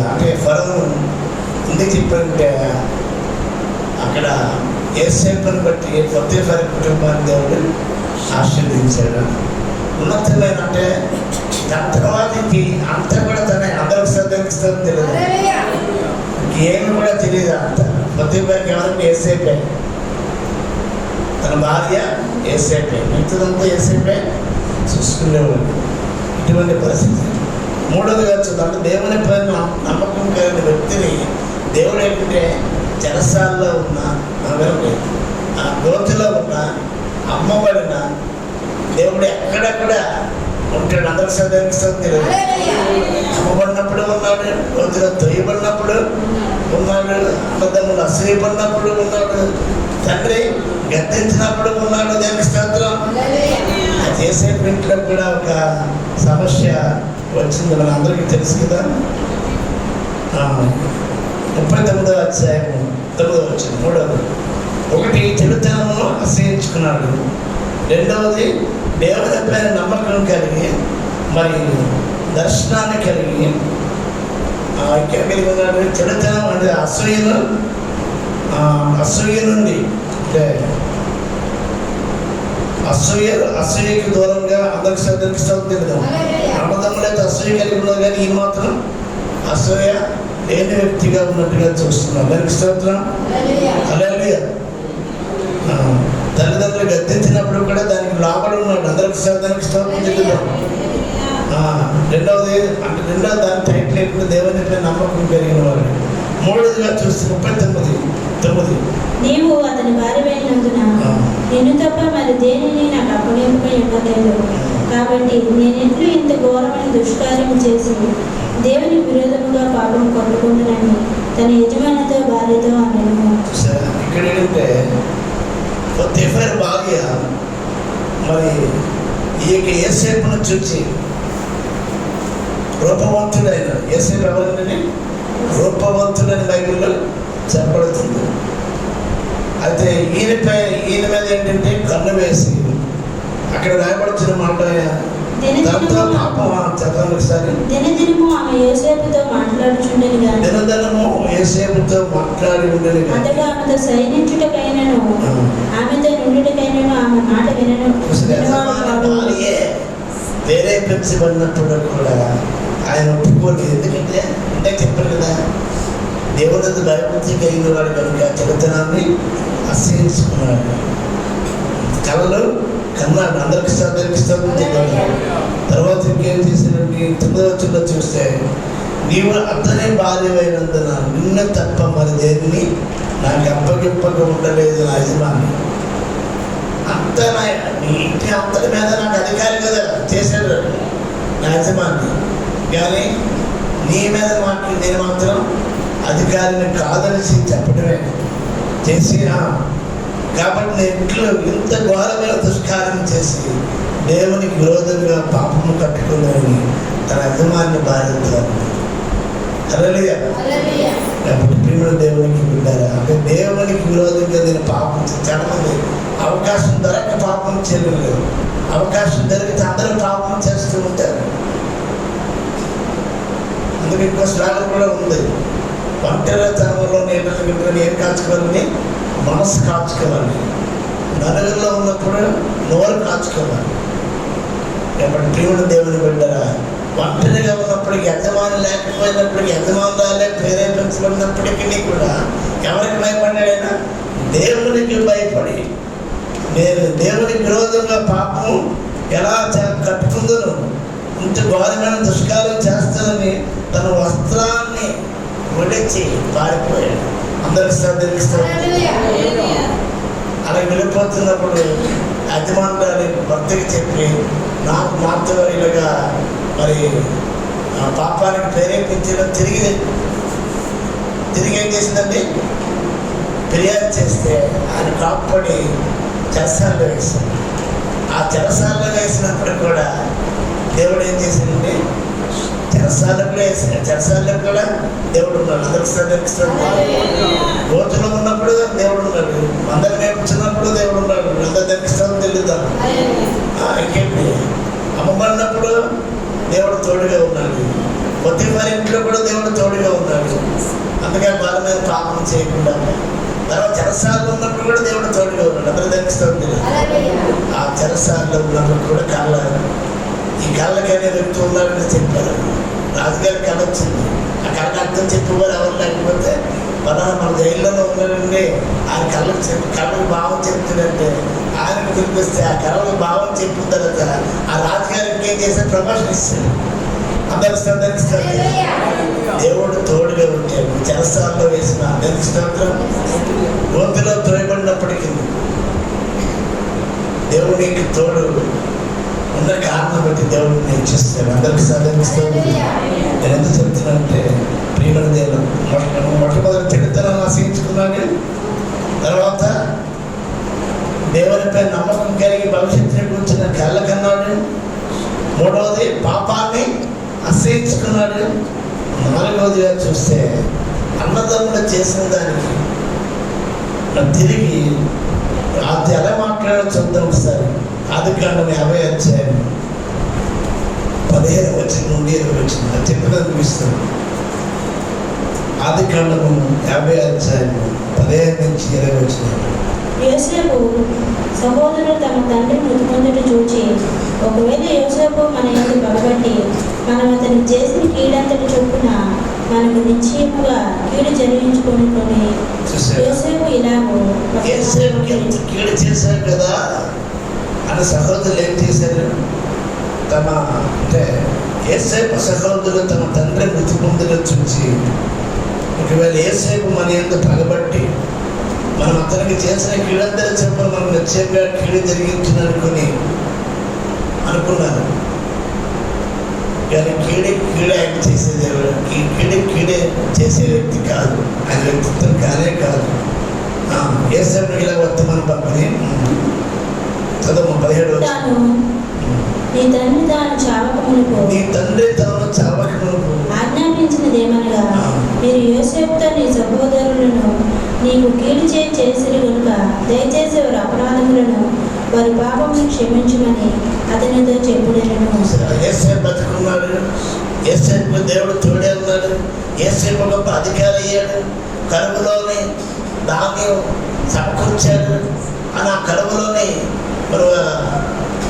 అంటే ఫరో ఎందుకు చెప్పారంటే అక్కడ యోసేపుని బట్టి పొతీఫర్ కుటుంబాన్ని దేవుడు ఆశీర్వదించాడు. ఉన్నతమైన అంటే తన తర్వాతకి అంతా కూడా తనే. అందరికి శ్రద్ధిస్తారని తెలియదు, ఏమి కూడా తెలియదు. అంత పొతీఫర్కి ఎవరికి యోసేపే, తన భార్య యోసేపే, మిగతాదంతా యోసేపే చూసుకునేవాడు. ఇటువంటి పరిస్థితి. మూడోదిగా చూద్దాం, దేవుని పైన నమ్మకం కలిగిన వ్యక్తిని దేవుడు ఏంటంటే చెరసాల్లో ఉన్న ఆ గోతిలో ఉన్న అమ్మబడిన దేవుడు ఎక్కడెక్కడ ఉంటాడు. అందరికి సదరిస్తుంది. అమ్మబడినప్పుడు ఉన్నాడు, గోతిలో తొయ్యబడినప్పుడు ఉన్నాడు, అన్నదమ్ములు అసూయపడినప్పుడు ఉన్నాడు, తండ్రి గద్దించినప్పుడు ఉన్నాడు. దేవుని స్తోత్రం. ఆ చేసే ఇంట్లో కూడా ఒక సమస్య వచ్చింది, మన అందరికీ తెలుసు కదా. 39వ అధ్యాయము 9వ వచనం. మూడవది, ఒకటి చెడుతనమును అసహించుకున్నాడు. రెండవది దేవుని పైన నమ్మకం కలిగి మరి దర్శనాన్ని కలిగి ఐక్యం కలిగి ఉన్నాడు. చెడుతనం అంటే అసూయ నుండి అంటే అసూయకి దూరంగా అందరికి శ్రద్ధిస్తాం. అన్నదమ్ములైతే అసూయ కలిగి ఉన్నారు, కానీ ఈ మాత్రం అసూయ లేని వ్యక్తిగా ఉన్నట్టుగా చూస్తున్నాం. దానికి స్తోత్రం. హల్లెలూయా. తల్లిదండ్రులు గద్దించినప్పుడు కూడా దానికి లోపల ఉన్నాడు. అందరికి స్తోత్రం చెల్లిద్దాం. రెండవది అంటే దాని టైటిల్ ఏంటంటే దేవునిపై నమ్మకం కలిగిన వారు. మూడవదిగా చూస్తే 39 నీవు అతని భార్యమైనందున నిన్ను తప్ప మరి దేనిని నాకు అప్పగింపై ఉండలేదు. కాబట్టి నేనెట్లు ఇంత ఘోరమైన దుష్కార్యం చేసి దేవుని విరోధముగా పాపం కొట్టుకుంటున్నాను తన యజమానితో భార్యతో అన్నాను. ఇక్కడ ఏంటంటే పొతీఫర్ భార్య మరి ఈ యోసేపును చూచి రూపవంతుడైన యోసేపు ఎవరిని రూపవంతుడని బైబిల్లో చెప్పబడుతుంది. అయితే ఈయన మీద ఏంటంటే కన్ను వేసి అక్కడ రాయబడుతున్న మాట దాంతో పాపం చదవండి ఒకసారి. దినదినము ఆమె యోసేపుతో మాట్లాడుచుండెను గాని దినదినము యోసేపుతో మాట్లాడి ఉండేది అతడు ఆమెతో సైనించుటకైనను ఆమెతో నుండుటకైనను ఆమె మాట భార్యే ప్రేరేపించబడినప్పుడు కూడా ఆయన ఒప్పుకోలేదు. ఎందుకంటే అంటే చెప్పారు కదా, దేవుడు భయభక్తి కలిగిన వాడు కనుక చెడుతనాన్ని అసహించుకున్నాడు. కళలు కన్నాడు, అందరికి స్తోత్రం చెప్పాడు. తర్వాత ఇంకేం చేసినట్టు 9వ చూస్తే, నీవు అతనే భార్యమైనందున నిన్ను తప్ప మరి దేన్ని నాకు అప్పగిప్పగా ఉండలేదు నా యజమాని. అంత నీ ఇంటి అంతటి మీద నాకు అధికారి కదా చేశాడు నా యజమాని, కానీ నీ మీద నేను మాత్రం అధికారిని కాదని చెప్పడమే చేసిన. కాబట్టి నేను ఇంట్లో ఇంత ఘోరమైన దుష్కార్యం చేసి దేవునికి విరోధంగా పాపము కట్టుకున్నాను తన యజమాని భార్యతో. హల్లెలూయా. కాబట్టి ప్రియమైన దేవునికి బిడ్డారా, అంటే దేవునికి విరోధంగా నేను పాపం చేయడం అవకాశం దొరక పాపం చేయలేదు. అవకాశం దొరికితే అందరూ పాపం చేస్తూ ఉంటారు. అందుకు ఇంకో శ్లోకం కూడా ఉంది, ఒంటరితనంలో నేను ఏం కాచుకోవాలని, మనసు కాచుకోవాలి. నలుగురిలో ఉన్నప్పుడు నోరు కాచుకోవాలి. కాబట్టి ప్రియమైన దేవుని బిడ్డరా, ఒంటరిగా ఉన్నప్పటికీ, యజమాని లేకపోయినప్పటికీ, యజమానురాలే ప్రేరేపించబడినప్పటికీ కూడా ఎవరికి భయపడ్డాడైనా? దేవునికి భయపడి, నేను దేవునికి విరోధంగా పాపం ఎలా కట్టుకుందను, ఇంత ఘోరమైన దుష్కారం చేస్తానని తన వస్త్రాన్ని ఒడిచి పారిపోయాడు. అందరికి శ్రద్ధిస్తాడు. అలా వెళ్ళిపోతున్నప్పుడు యజమానురాలి భర్తకి చెప్పి, నాకు మాతో ఇలాగా మరి పాపానికి ప్రేరేపించడం తిరిగి ఏం చేసిందండి, ఫిర్యాదు చేస్తే ఆయన కాపాడి చెరసాలలో వేశాడు. ఆ చెరసాలలో వేసినప్పుడు కూడా దేవుడు ఏం చేశాడండి, చెరసాలకు వేసాడు. చెరసాలలో కూడా దేవుడు ఉన్నాడు. గోతులో ఉన్నప్పుడు దేవుడు ఉన్నాడు, అందరు నేర్చుకున్నప్పుడు దేవుడు ఉన్నాడు. అందరు దర్శిస్తామని తెలుద్దాం. ఇంకేంటి, అమ్మబడినప్పుడు దేవుడు తోడుగా ఉన్నాడు. పొత్తిఫారు ఇంట్లో కూడా దేవుడు తోడుగా ఉన్నాడు. అందుకే వాళ్ళ మీద పాపం చేయకుండా. తర్వాత చెరసాలలో ఉన్నప్పుడు కూడా దేవుడు తోడుగా ఉన్నాడు. అందరూ దర్శిస్తామని ఆ చెరసాలలో ఉన్నప్పుడు కూడా ఈ కళ్ళకనే వ్యక్తి ఉన్నాడని చెప్పారు. రాజుగారి కళ వచ్చింది. ఆ కళకు అర్థం చెప్పేవారు ఎవరు లేకపోతే మన జైల్లోనే ఉన్నాడండి, ఆయన కళ్ళకు భావం చెప్తుందంటే ఆయనకు పిలిపిస్తే ఆ కళకు భావం చెప్పిన తర్వాత ఆ రాజుగారికి ఏం చేశారు, ప్రమోషన్ ఇస్తాడు. అందరూ స్తోత్రం. దేవుడు తోడుగా ఉంటాడు. చెరసాలలో వేసిన అందరికి స్తోత్రం. గోతులో తోయబడినప్పటికీ దేవునికి తోడు ఉన్న కారణం బట్టి దేవుడు నేను చూస్తాను. అందరికి సాధిస్తాను. నేను ఎంత చెప్తున్నానంటే, ప్రియమైన దేవుడు మొట్టమొదటి చెడుతనాన్ని ఆశించుకున్నాడు. తర్వాత దేవునిపై నమ్మకం కలిగి భవిష్యత్తుని కూర్చున్న కళ్ళకన్నాడు. మూడవది పాపాన్ని అసహించుకున్నాడు. నాలుగవదిగా చూస్తే అన్నదమ్ముడు చేసిన దానికి తిరిగి అది ఎలా మాట్లాడో చూద్దాం ఒకసారి. ఆదికాండం 50 అధ్యాయం 15 వచనం నుండి 20 వచనం చెప్పదనిపిస్తుంది. ఆదికాండము 50 అధ్యాయం 15 నుంచి 20 వచనం. యోసేపు సహోదరులు తమ తండ్రి మృతి పొందుట చూచి, ఒకవేళ యోసేపు మన యందు పగబట్టి మనం అతను చేసిన కీడంతటి చొప్పున మనకు నిశ్చయముగా కీడు జరిగించుకొని యోసేపు ఇలాగో కీడు చేశారు కదా అని సహోదరులు ఏం చేశారు, తమ అంటే యోసేపు సహోదరులు తమ తండ్రి మృతి పొందుట చూసి, ఒకవేళ యోసేపు మన యందు పగబట్టి మనం అతనికి చేసిన కీడంతటి చొప్పున మనం నిశ్చయంగా కీడు జరిగించుననుకుని అనుకున్నారు. కానీ కీడే ఆయన చేసేది ఎవరు? కీడే చేసే వ్యక్తి కాదు. ఆయన వ్యక్తిత్వం కానే కాదు. యేసేపుకి ఇలా వర్తమానం పంపని చదువు 17 నీ తండ్రి తాను చావకమునుపు ఆజ్ఞాపించినదేమనగా, మీరు యోసేపుతో నీ సహోదరులను నీకు కీడు చేసిరి కనుక దయచేసి వారి అపరాధములను వారి పాపమును క్షమించమని అతనితో చెప్పుడెను. యేసేపు బతుకున్నాడు. యేసేపుకు దేవుడు తోడే ఉన్నాడు. యేసేపు గొప్ప అధికారి అయ్యాడు. కరువులోని ధాన్యం సమకూర్చాడు. అని ఆ కరువులోని మరి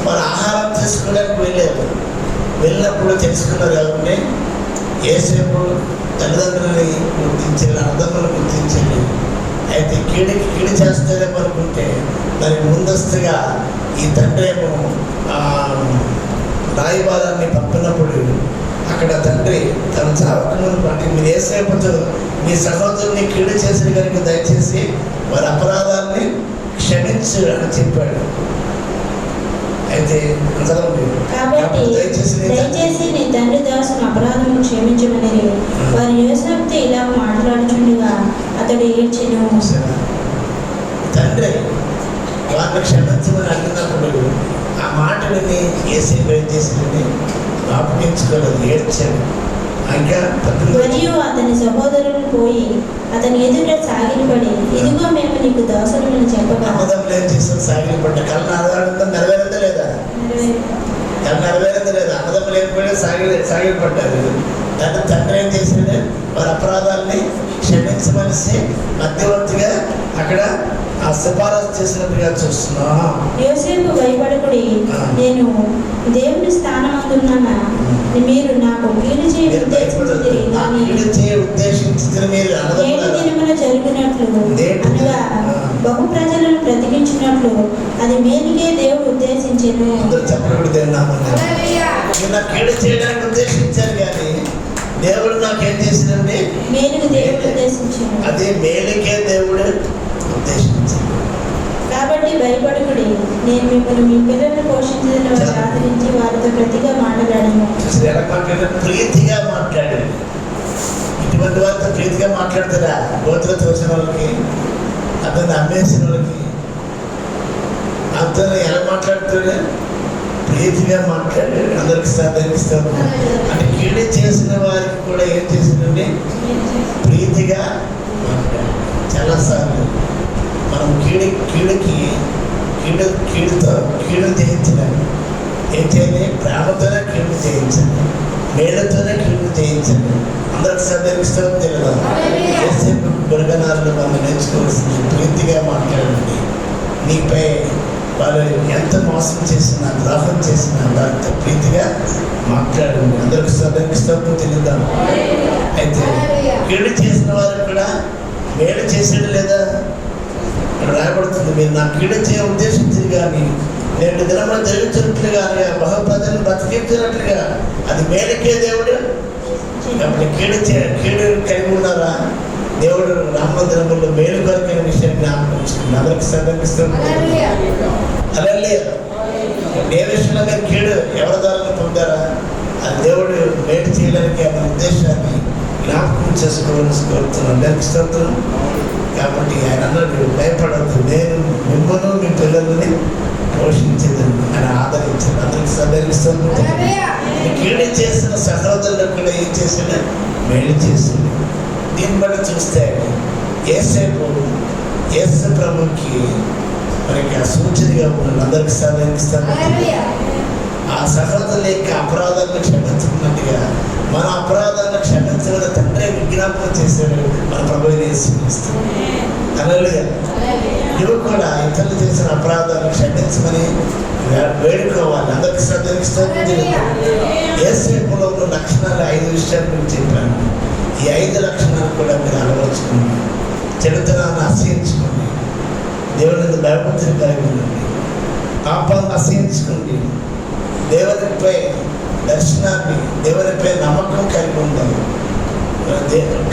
వారు ఆహారం తీసుకోవడానికి వెళ్ళినప్పుడు తెలుసుకున్నారు కాబట్టి యేసేపు తల్లిదండ్రులని గుర్తించారు, అర్థములను గుర్తించారు. అయితే కీడు చేస్తారేమో అనుకుంటే మరి ముందస్తుగా ఈ తండ్రి ఏమో రాయబారాన్ని పంపినప్పుడు అక్కడ తండ్రి తన చావకమును అంటే మీరు యేసేపుతో మీ సహోదరుని కీడు చేసిన కనుక దయచేసి వారి అపరాధాన్ని క్షమించు అని చెప్పాడు. అయితే కాబట్టి దయచేసి నీ తండ్రి దాసుని అపరాధము క్షమించమని వారు యోసేపుతో ఇలా మాట్లాడుచుండగా అతడు ఏడ్చెను. తండ్రి వారిని క్షమించమని అడిగినప్పుడు ఆ మాటలని యేసేపు ఏం చేసిందని జ్ఞాపకించుకోలేదు, ఏడ్చాడు. మరియు అతని సహోదరులు పోయి అతని ఎదుట సాగిలపడి, ఇదిగో మేము నీకు దాసులమని చెప్పగా అన్నదమ్ములు ఏం చేస్తారు? సాగిలపడ్డ కళ నెరవేరిందా లేదా? కళ నెరవేరిందా లేదా? అన్నదమ్ములు ఏం పడి సాగిలపడ్డారు. దాన్ని తండ్రి ఏం చేశాడు? వారి అపరాధాలని క్షమించమనిసి మధ్యవర్తిగా అక్కడ ఆ సిఫారసు చేసినట్టుగా చూస్తున్నా. యోసేపు భయపడకుడి, నేను దేవుని స్థానమందున్నానా, మీరు నాకు కీడు ఉద్దేశించి మీరు దినమున జరిగినట్లు అనగా బహు ప్రజలను బ్రతికించినట్లు అది మేలుకే దేవుడు ఉద్దేశించెను. చెప్పబడి కీడు చేయడానికి ఉద్దేశించారు కానీ దేవుడు నాకేం చేసిందండి? మేలుకు దేవుడు ఉద్దేశించాడు. అదే మేలుకే దేవుడు ఉద్దేశించాడు. కాబట్టి భయపడకుడి, నేను మిమ్మల్ని మీ పిల్లలను పోషించిన వారు ఆదరించి వారితో ప్రతిగా మాట్లాడాను. ఎలా మాట్లాడారు? ప్రీతిగా మాట్లాడాడు. ఇటువంటి వారితో ప్రీతిగా మాట్లాడతారా? గోత్ర తోసిన వాళ్ళకి, అతన్ని అమ్మేసిన వాళ్ళకి అతను ఎలా మాట్లాడుతాడు? ప్రీతిగా మాట్లాడాడు. అందరికి సాధిస్తాము అంటే కీడు చేసిన వారికి కూడా ఏం చేసిందండి? ప్రీతిగా మాట్లాడాడు. చాలాసార్లు మనం కీడు చేయించలేము. ఏం చేయాలి? ప్రేమతోనే కీడు చేయించండి, మేళతోనే కీడు చేయించండి. అందరికి సందర్భిస్తాం తెలియదు. యేసేపు గురగనారులు మనం నేర్చుకోవాల్సింది ప్రీతిగా మాట్లాడండి. నీపై వాళ్ళు ఎంత మోసం చేసినా, ద్రోహం చేసినా వారితో ప్రీతిగా మాట్లాడండి. అందరికి సందర్భిస్తాం తెలియదాం. అయితే కీడు చేసిన వారు కూడా మేలు చేసాడు లేదా ఇక్కడ రాయబడుతుంది, మీరు నా కీడు చేయ ఉద్దేశించింది కానీ నేను దినమున జరిగించినట్లుగా బహుప్రజలను బ్రతికించినట్లుగా అది మేలుకే దేవుడు. కాబట్టి కీడు కలిగి ఉన్నారా? దేవుడు రామదినముల్లో మేలు కొరకైన విషయాన్ని జ్ఞాపకం అందరికి సందర్భిస్తాం. అలాగే ఏ విషయంలో మీరు కీడు ఎవరి ద్వారా పొందారా? అది దేవుడు మేలు చేయడానికి అనే ఉద్దేశాన్ని జ్ఞాపకం చేసుకోవాలని కోరుతున్నాను. నెక్స్ట్ కాబట్టి ఆయన అన్నాడు, భయపడద్దు, నేను మిమ్మల్ని మీ పిల్లలని పోషించేదని ఆయన ఆదరించాడు. అందరికి సందర్భిస్తాను. కీడు చేసిన సహోదరులకు కూడా ఏం చేసిన? మేలు చేసింది. దీన్ని బట్టి చూస్తే యేసు ప్రభుకి మనకి ఆ సూచనగా ఉన్నాడు. అందరికి సందర్భిస్తాను. ఆ సహోదరుల యొక్క అపరాధాలను క్షమించుకున్నట్టుగా మన అపరాధాలను క్షమించగల తండ్రి విజ్ఞాపనం చేశాడు మన ప్రభువు యేసుక్రీస్తు. హల్లెలూయా. నువ్వు కూడా ఇతరులు చేసిన అపరాధాలను క్షమించమని వేడుకోవాలి. అందరికి సందర్భిస్తాను. యేసేపులో ఉన్న లక్షణాలు 5 విషయాల గురించి చెప్పాను. ఈ 5 లక్షణాలు కూడా మీరు అలవర్చుకోండి. చెడుతనాన్ని అసహించుకోండి, దేవుని భయభక్తిని కలిగి ఉండండి, పాపాలను అసహించుకోండి, దేవునిపై దర్శనాన్ని, దేవునిపై నమ్మకం కలిగి ఉండాలి.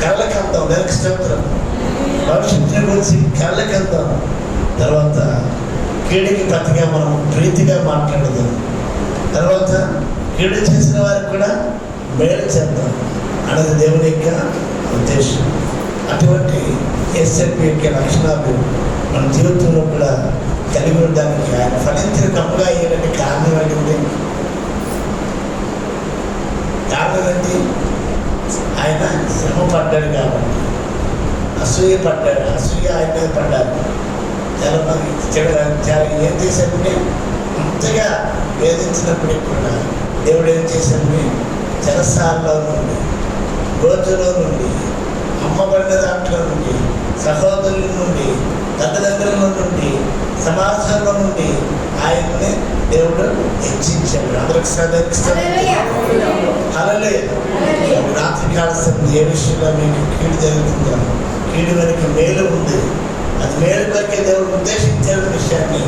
కళ్ళకందాం, దానికి స్తోత్రం. భవిష్యత్తుని గురించి కళ్ళకందాం. తర్వాత కీడుకి ప్రతిగా మనం ప్రీతిగా మాట్లాడదాం. తర్వాత కీడు చేసిన వారికి కూడా మేలు చేద్దాం అనేది దేవుని యొక్క ఉద్దేశం. అటువంటి యేసేపు యొక్క లక్షణాలు మన జీవితంలో కూడా కలిగి ఉండడానికి ఆయన ఫలించిన కమ్ముగా అయ్యేటువంటి కారణం ఏంటంటే ఆయన శ్రమ పడ్డాడు కాబట్టి, అసూయ ఆయన మీద పడ్డారు. చాలా మంది చాలా ఏం చేశాడంటే అంతగా వేధించినప్పటికీ కూడా దేవుడు ఏం చేశాడంటే చెరసాలలో నుండి, గోతులో నుండి, అమ్మబడిన దాంట్లో నుండి, సహోదరుల నుండి, తల్లిదండ్రుల నుండి, సమాజంలో నుండి ఆయన దేవుడు హెచ్చించాడు. అందరికి హల్లెలూయా. రాత్రి కాల ఏ విషయంలో మీకు కీడు జరుగుతుందో, కీడు వెనుక మేలు ఉంది, అది మేలు కొరకే దేవుడు ఉద్దేశించిన విషయాన్ని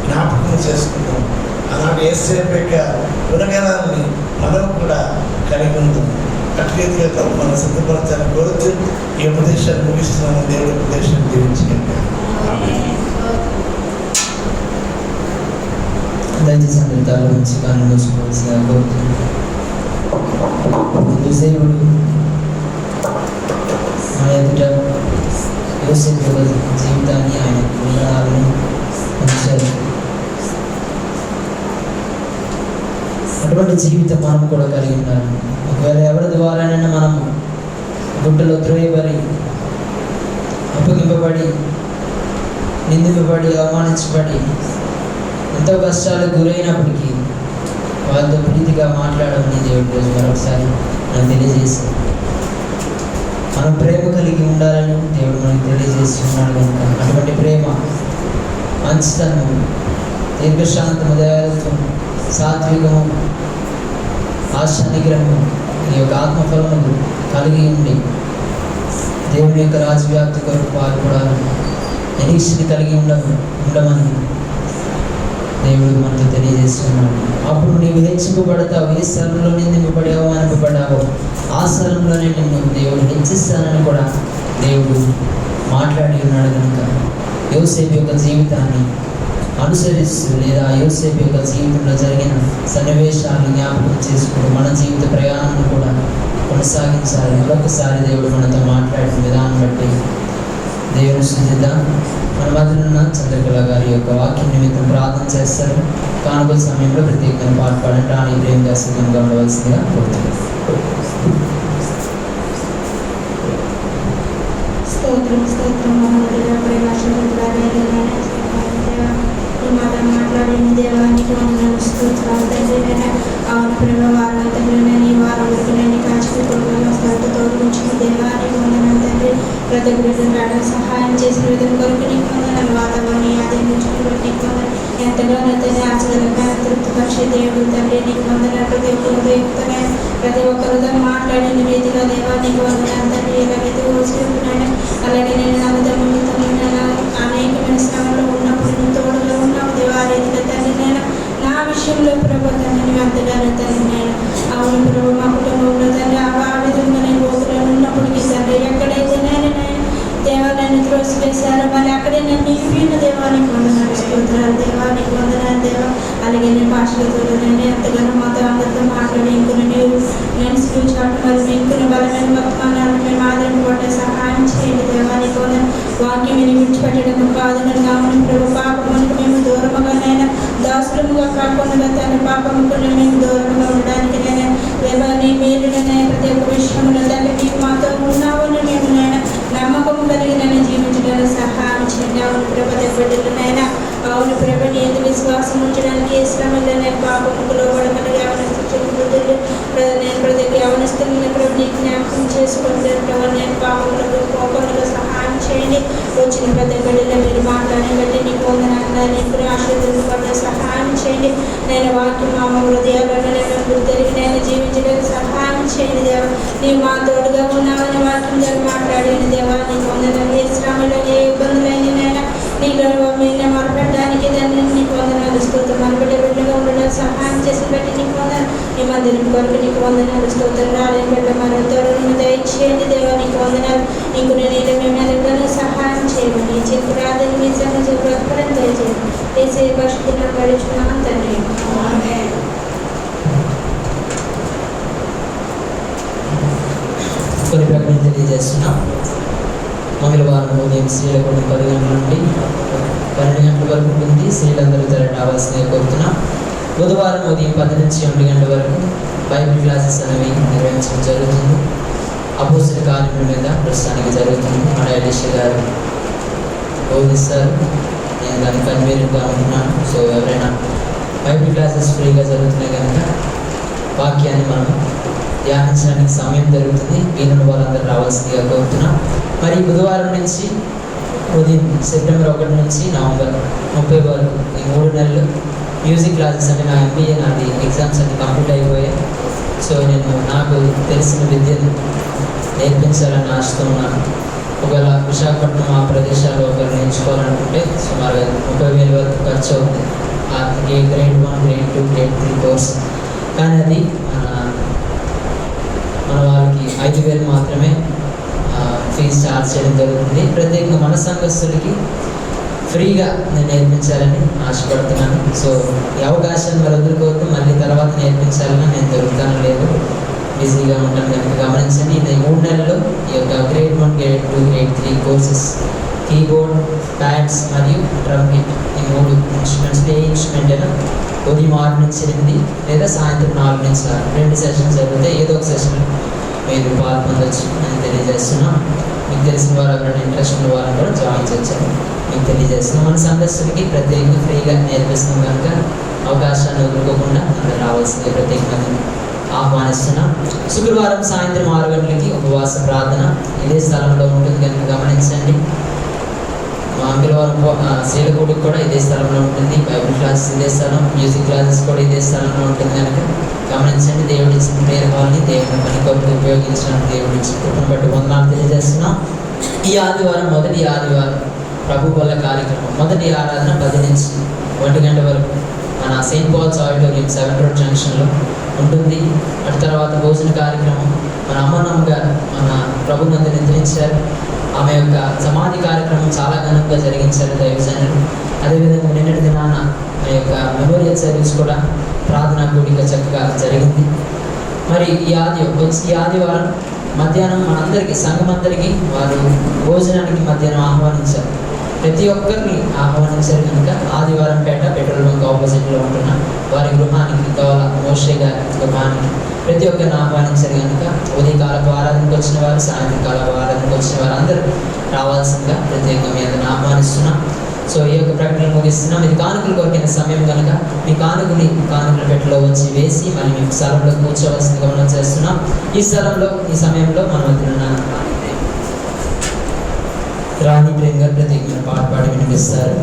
జ్ఞాపకం చేసుకుంటాం. అలాంటి యేసేపు యొక్క గుణగణాలని మనం కూడా కలిగి ఉంటాం. అట్లీగా మనం సిద్ధపరచాలని కోరుతూ ఈ ఉపదేశాన్ని ముగిస్తున్నాను. దేవుడి ఉపదేశాన్ని దీవించండి. దయచేసి అందరి తల నుంచి కన్ను మూసుకోవాల్సిందిగా కోరుతున్నాను. దేవుడు మన ఎదుట యోసేపు యొక్క జీవితాన్ని, ఆయన గుణాలను ఉంచారు. అటువంటి జీవితం మనం కూడా కలిగి ఉండాలి. ఒకవేళ ఎవరి ద్వారానైనా మనం గుట్టలో త్రోయబడి, అప్పగింపబడి, నిందింపబడి, అవమానించబడి, ఎంతో కష్టాలకు గురైనప్పటికీ వాళ్ళతో ప్రీతిగా మాట్లాడమని దేవుడి రోజు మరొకసారి మనం తెలియజేస్తాం. మనం ప్రేమ కలిగి ఉండాలని దేవుడు మనకు తెలియజేస్తున్నాడు కనుక అటువంటి ప్రేమ, మంచితనం, దీర్ఘశాంతము, దయాలత్వం, సాత్వికము, ఆశ నిగ్రహము, ఈ యొక్క ఆత్మఫలములు కలిగి ఉండి దేవుని యొక్క రాజ్యవ్యాప్తి కొరకు పాల్పడాలని, నిరీక్షణ కలిగి ఉండమని దేవుడు మనతో తెలియజేస్తున్నాడు. అప్పుడు నీవు హెచ్చింపబడతావు. ఏ స్థలంలో నిందింపబడి అవమానింపబడ్డావో ఆ స్థలంలోనే నిన్ను దేవుడు హెచ్చిస్తానని కూడా దేవుడు మాట్లాడి ఉన్నాడు కనుక యోసేపు యొక్క జీవితాన్ని అనుసరిస్తూ, లేదా యోసేపు యొక్క జీవితంలో జరిగిన సన్నివేశాలను జ్ఞాపకం చేసుకుంటూ మన జీవిత ప్రయాణాన్ని కూడా కొనసాగించాలి. మరొకసారి దేవుడు మనతో మాట్లాడిన విధానం బట్టి దేవుని స్తుతిద్దాం. మన మధ్యలో ఉన్న చంద్రకళ గారి యొక్క వాక్యం నిమిత్తం ప్రార్థన చేస్తారు. కానుకల సమయంలో ప్రత్యేకంగా పాట పాడండి. రాణి ప్రేమ దర్శకంగా ఉండవలసిందిగా కోరుతున్నాను. స్తోత్రం స్తోత్రం మహోదయ మాట్లాడిన దేవానికి వందనాలు, స్తోత్రాలు తండ్రి. నేను అవును ప్రేమ వారం తండ్రి, నేను ఈ వారం వరకు నేను కాచిపోకుండా స్థలతో ఉంచిన దేవానికి వందనాలు తండ్రి. ప్రతి బిడ్డను సహాయం చేసిన విధం కొరకు నీకు వందనాలు. వాతావరణం ఆదరించుకుని నీకు వందనాలు. ఎంతగానో తండ్రి ఆచరణగా తృప్తిపరిచే దేవుడు తండ్రి నీకు వందనాలు. ప్రతి ఒక్కరుగా ప్రతి ఒక్కరు దాన్ని మాట్లాడిన రీతిగా దేవానికి వందనాలు తండ్రి. ఎలాగైతే ఓసుకుంటున్నాను అలాగే నేను అనేకమైన శ్రమంలో ఉన్నప్పుడు నువ్వు తోడుగా ఉన్నావు దేవా. రీతిగా తండ్రి నేను నా విషయంలో ప్రభు తండ్రి నువ్వు ఎంతగానో తండ్రి నేను అవును ప్రభు మా కుటుంబంలో తండ్రి ఆ విధంగా నేను రోజులో ఉన్నప్పటికీ తండ్రి ఎక్కడైతే నేను దేవా నన్ను త్రోసివేశారో మరి అక్కడే నేను నిలిపిన దేవానికి వందనాలు, స్తోత్రాలు దేవానికి వందనాలు దేవా. అలాగే నేను భాషలతో నేను ఎంతగానో మాతో అందరితో మాట్లాడి ఇంకుని నీవు నేను చూచాటు మరి ఇంకుని బలమైన వర్తమానాలు మేము ఆదరింపబడే సహాయం చేయండి దేవానికి వందనాలు. వాక్యం విని విడిచిపెట్టడం కాదు నన్ను కావును ప్రభు. పాపములకు మేము దూరముగానైనా దాసులముగా కాకుండా తన పాపముకు మేము దూరంగా ఉండడానికి నేను దేవా నీ మేలునైనా ప్రతి ఒక్క విషయంలో తండ్రి నీకు మాతో ఉన్నావని మేము నైనా నమ్మకం కలిగి నన్ను జీవించడానికి సహాయం చేయండి. అవును ప్రభ దెబ్బతిన్నైనా అవును ప్రభ నీ ఎందుకు విశ్వాసం ఉంచడానికి ఏ శ్రమలో నేను పాపముకు లోబడమని నేను ప్రతి యవనస్తులను ప్రభు నీ జ్ఞాపకం చేసుకుంటాను ప్రభు. నేను పాపములకు కోపములకు సహాయం చేయండి. వచ్చిన ప్రతి గడిలో మీరు మాట్లాడి బట్టి నీకు వందనాలు నీకు ఆశీర్వదించబడిన సహాయం చేయండి. నేను వాక్యం మా హృదయాలను నేను తిరిగి నేను జీవించడానికి సహాయం చేయండి దేవా. నీవు మా తోడుగా ఉన్నామని వాక్యం ద్వారా మాట్లాడిన దేవా నీకు వందనాలు. ఏ శ్రమలో ఏ ఇబ్బందులైనా నీకు మేము మొరపెట్టడానికి దాన్ని నీకు వందనాలు, స్తోత్రం. మన బిడ్డగా ఉండడానికి సహాయం చేసి బట్టి నీకు వందనాలు. ఈ మందిరం కొరకు నీకు వందనాలు, స్తోత్రం. రాలేని బిడ్డ మరో త్వరను దయచేయండి దేవా నీకు వందనాలు. ఇంక నేను మేము ఎదుగుదల సహాయం చేయమని చెప్పి ప్రార్థన మీ సంగతి బ్రతకడం దయచేయండి. వేసే పరిస్థితుల్లో గడుచుకున్నాం తండ్రి. కొన్ని ప్రకటన తెలియజేస్తున్నాం. మంగళవారం ఉదయం స్త్రీల కూడా 10 గంటల నుండి 12 గంటల వరకు ఉంటుంది. స్త్రీలందరూ రావాల్సిందిగా కోరుతున్నాం. బుధవారం ఉదయం 10 నుంచి 1 గంటల వరకు బైబిల్ క్లాసెస్ అనేవి నిర్వహించడం జరుగుతుంది. అపోస్తల కార్యముల మీద ప్రస్తుతానికి జరుగుతుంది. మన ఎలిషా గారు బోధిస్తారు. నేను దాన్ని కన్వీనర్గా ఉంటున్నాను. సో ఎవరైనా బైబిల్ క్లాసెస్ ఫ్రీగా జరుగుతున్నాయి కనుక వాక్యాన్ని మనం ధ్యానించడానికి సమయం జరుగుతుంది. వీళ్ళని వాళ్ళందరూ రావాల్సిందిగా కోరుతున్నాం. మరి బుధవారం నుంచి ఉదయం సెప్టెంబర్ 1 నుంచి నవంబర్ 30 వరకు ఈ 3 నెలలు మ్యూజిక్ క్లాసెస్ అంటే నా MBA నాది ఎగ్జామ్స్ అన్ని కంప్లీట్ అయిపోయాయి. సో నేను నాకు తెలిసిన విద్యను నేర్పించాలని ఆశతో ఉన్నాను. ఒకవేళ విశాఖపట్నం ఆ ప్రదేశాల్లో ఒకరు నేర్చుకోవాలనుకుంటే సుమారుగా 30,000 వరకు ఖర్చు అవుతుంది. Grade 1, grade 2, grade 3 course. కానీ అది మన వాళ్ళకి 5,000 మాత్రమే ఫీజు ఛార్జ్ చేయడం జరుగుతుంది. ప్రత్యేకంగా మన సంఘస్థులకి ఫ్రీగా నేను నేర్పించాలని ఆశపడుతున్నాను. సో ఈ అవకాశాన్ని మరి వదులుకోవద్దు. మళ్ళీ తర్వాత నేర్పించాలని నేను దొరుకుతాను లేదు, బిజీగా ఉంటాను కనుక గమనించండి. ఇది 3 నెలల్లో ఈ యొక్క grade 1, grade 2, grade 3 courses keyboard, pads మరియు డ్రమ్ కిట్ ఈ 3 ఇన్స్ట్రుమెంట్స్. ఏ ఇన్స్ట్రుమెంట్ అయినా ఉదయం 6 నుంచి 8 లేదా సాయంత్రం 4 నుంచి 6 2 సెషన్స్ జరిగితే ఏదో ఒక సెషన్ మీరు పాల్పొందొచ్చు అని తెలియజేస్తున్నాం. మీకు తెలిసిన వారు ఎవరైనా ఇంట్రెస్ట్ ఉన్న వాళ్ళని కూడా జాయిన్ చేయొచ్చు మీకు తెలియజేస్తున్నాం. మన సందర్శకులకి ప్రత్యేకంగా ఫ్రీగా నేర్పిస్తున్నాం కనుక అవకాశాన్ని వదులుకోకుండా అందరూ రావాల్సిందే ప్రత్యేకంగా ఆహ్వానిస్తున్నాం. శుక్రవారం సాయంత్రం 6 గంటలకి ఉపవాస ప్రార్థన ఇదే స్థలంలో ఉంటుంది కనుక గమనించండి. మంగళవారం శీలకూడికి కూడా ఇదే స్థలంలో ఉంటుంది. బైబిల్ క్లాసెస్ ఇదే స్థలం, మ్యూజిక్ క్లాసెస్ కూడా ఇదే స్థలంలో ఉంటుంది కనుక గమనించండి. దేవుడి ఇచ్చిన ప్రేయర్ హాల్ని దేవుని పని కొరకు ఉపయోగించడానికి దేవుడి ఇచ్చిన కృపను బట్టి వందనాలు తెలియజేస్తున్నాం. ఈ ఆదివారం మొదటి ఆదివారం ప్రభు వల్ల కార్యక్రమం. మొదటి ఆరాధన 10 నుంచి 1 గంట వరకు మన సెయింట్ పాల్స్ ఆడిటోరియం 7 రోడ్ జంక్షన్లో ఉంటుంది. అటు తర్వాత భోజన కార్యక్రమం మన అమ్మనమ్మ గారు మన ప్రభు నందు నిద్రించారు. ఆమె యొక్క సమాధి కార్యక్రమం చాలా ఘనంగా జరిగించారు దైవజనులు. అదేవిధంగా నిన్నటి దినాన ఆ యొక్క మెమోరియల్ సర్వీస్ కూడా ప్రార్థనా కూడిక చక్కగా జరిగింది. మరి ఈ ఆదివారం మధ్యాహ్నం మనందరికీ సంఘమందరికీ వారు భోజనానికి మధ్యాహ్నం ఆహ్వానించారు. ప్రతి ఒక్కరిని ఆహ్వానించారు కనుక ఆదివారం పెట్రోల్ బంక్ ఆపోజిట్లో ఉంటున్న వారి గృహానికి గౌల మోషే గారి గృహానికి ప్రతి ఒక్కరిని ఆహ్వానించారు కనుక ఉదయకాలపు ఆరాధనకు వచ్చిన వారు, సాయంత్రకాలపు ఆరాధనకు వచ్చిన వారు అందరూ రావాల్సిందిగా ప్రత్యేకంగా మీ అందరిని ఆహ్వానిస్తున్నాం. సో ఈ యొక్క ప్రకటన ముగిస్తున్నాం. ఇది కానుకలు కొరికిన సమయం కనుక మీ కానుకల పెట్టెలో వచ్చి వేసి మళ్ళీ మీకు స్థలంలో కూర్చోవలసిందిగా మనం చేస్తున్నాం. ఈ సమయంలో మన మధ్య రాణి ప్రేమ్ గారు ప్రత్యేకమైన పాట పాడి వినిపిస్తారు.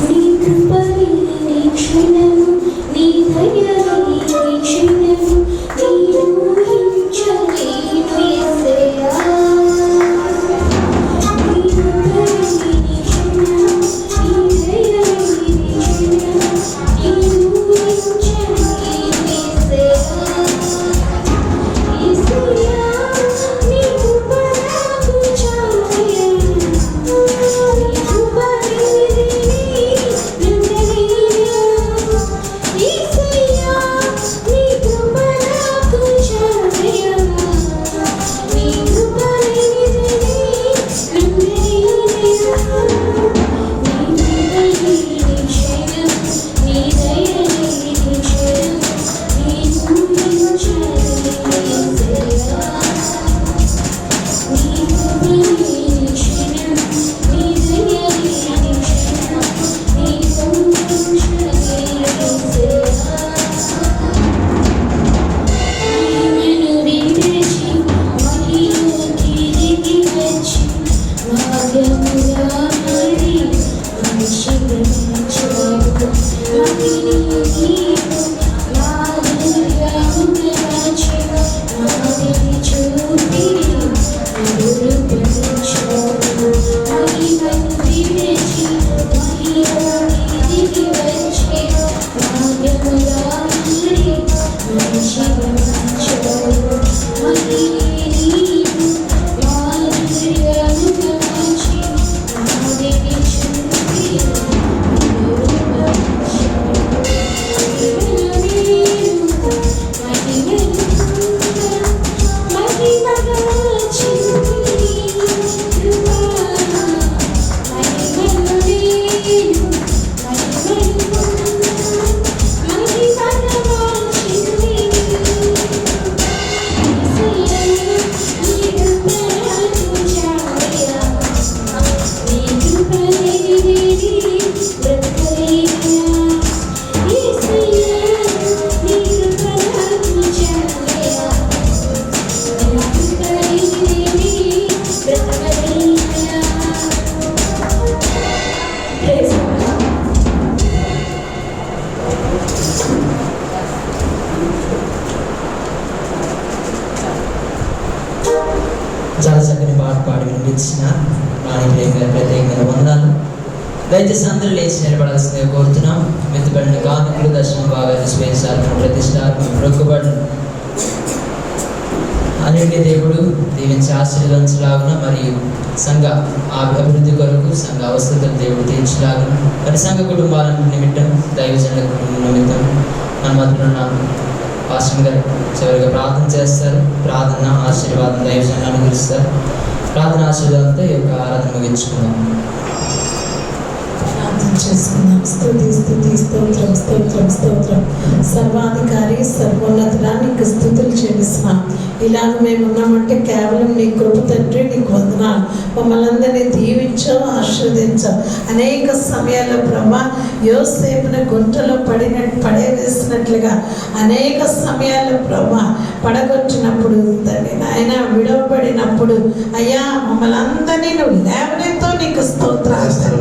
నీ కృపని క్షణము నీ దయని క్షణము నీవు హించలేను యేసయ్యా. నీ కృపని క్షణము నీ దయని క్షణము నీవు హించలేను యేసయ్యా. ఇచ్చిన నాని ప్రేమ గారి ప్రత్యేకమైన వందనాలు. దయచేసి అందరూ లేచి నిలబడాల్సిందిగా కోరుతున్నాం. మెత్తుబడిన కానుకలు, దర్శన భాగాలు, స్వేచ్ఛార్పణ, ప్రతిష్టార్పణ, మొక్కుబడులు అన్నింటి దేవుడు దీవించి ఆశీర్వదించలాగున మరియు సంఘ అభివృద్ధి కొరకు సంఘ అవసరతలు దేవుడు తీర్చలాగున మరి సంఘ కుటుంబాల నిమిత్తం, దైవజనుల కుటుంబం నిమిత్తం మన మధ్యలో ఉన్న పాస్టర్ గారు చివరిగా ప్రార్థన చేస్తారు. ప్రార్థన ఆశీర్వాదం దైవజనులు అనుగ్రహిస్తారు. ప్రార్థన ఆశీర్వాదంతో ఈ యొక్క ఆరాధన ముగించుకున్నాం. ప్రార్థన చేసుకుందాం. స్తుతి స్తుతి స్తోత్రం స్తోత్రం స్తోత్రం. సర్వాధికారి సర్వోన్నతుడా నీకు స్తుతులు చెల్లిస్తున్నాం. ఇలాగ మేము ఉన్నామంటే కేవలం నీ కృప తండ్రి, నీకు వందనాలు. మమ్మల్ని అందరినీ దీవించావు, ఆశీర్వదించావు. అనేక సమయాల్లో ప్రభా యోసేపుని గుంటలో పడవేసినట్లుగా అనేక సమయాల్లో ప్రభా పడగొట్టినప్పుడు తండ్రి నాయన విడవబడినప్పుడు అయ్యా మమ్మల్ని అందరినీ నువ్వు లేవనెత్తో నీకు స్తోత్రాలు.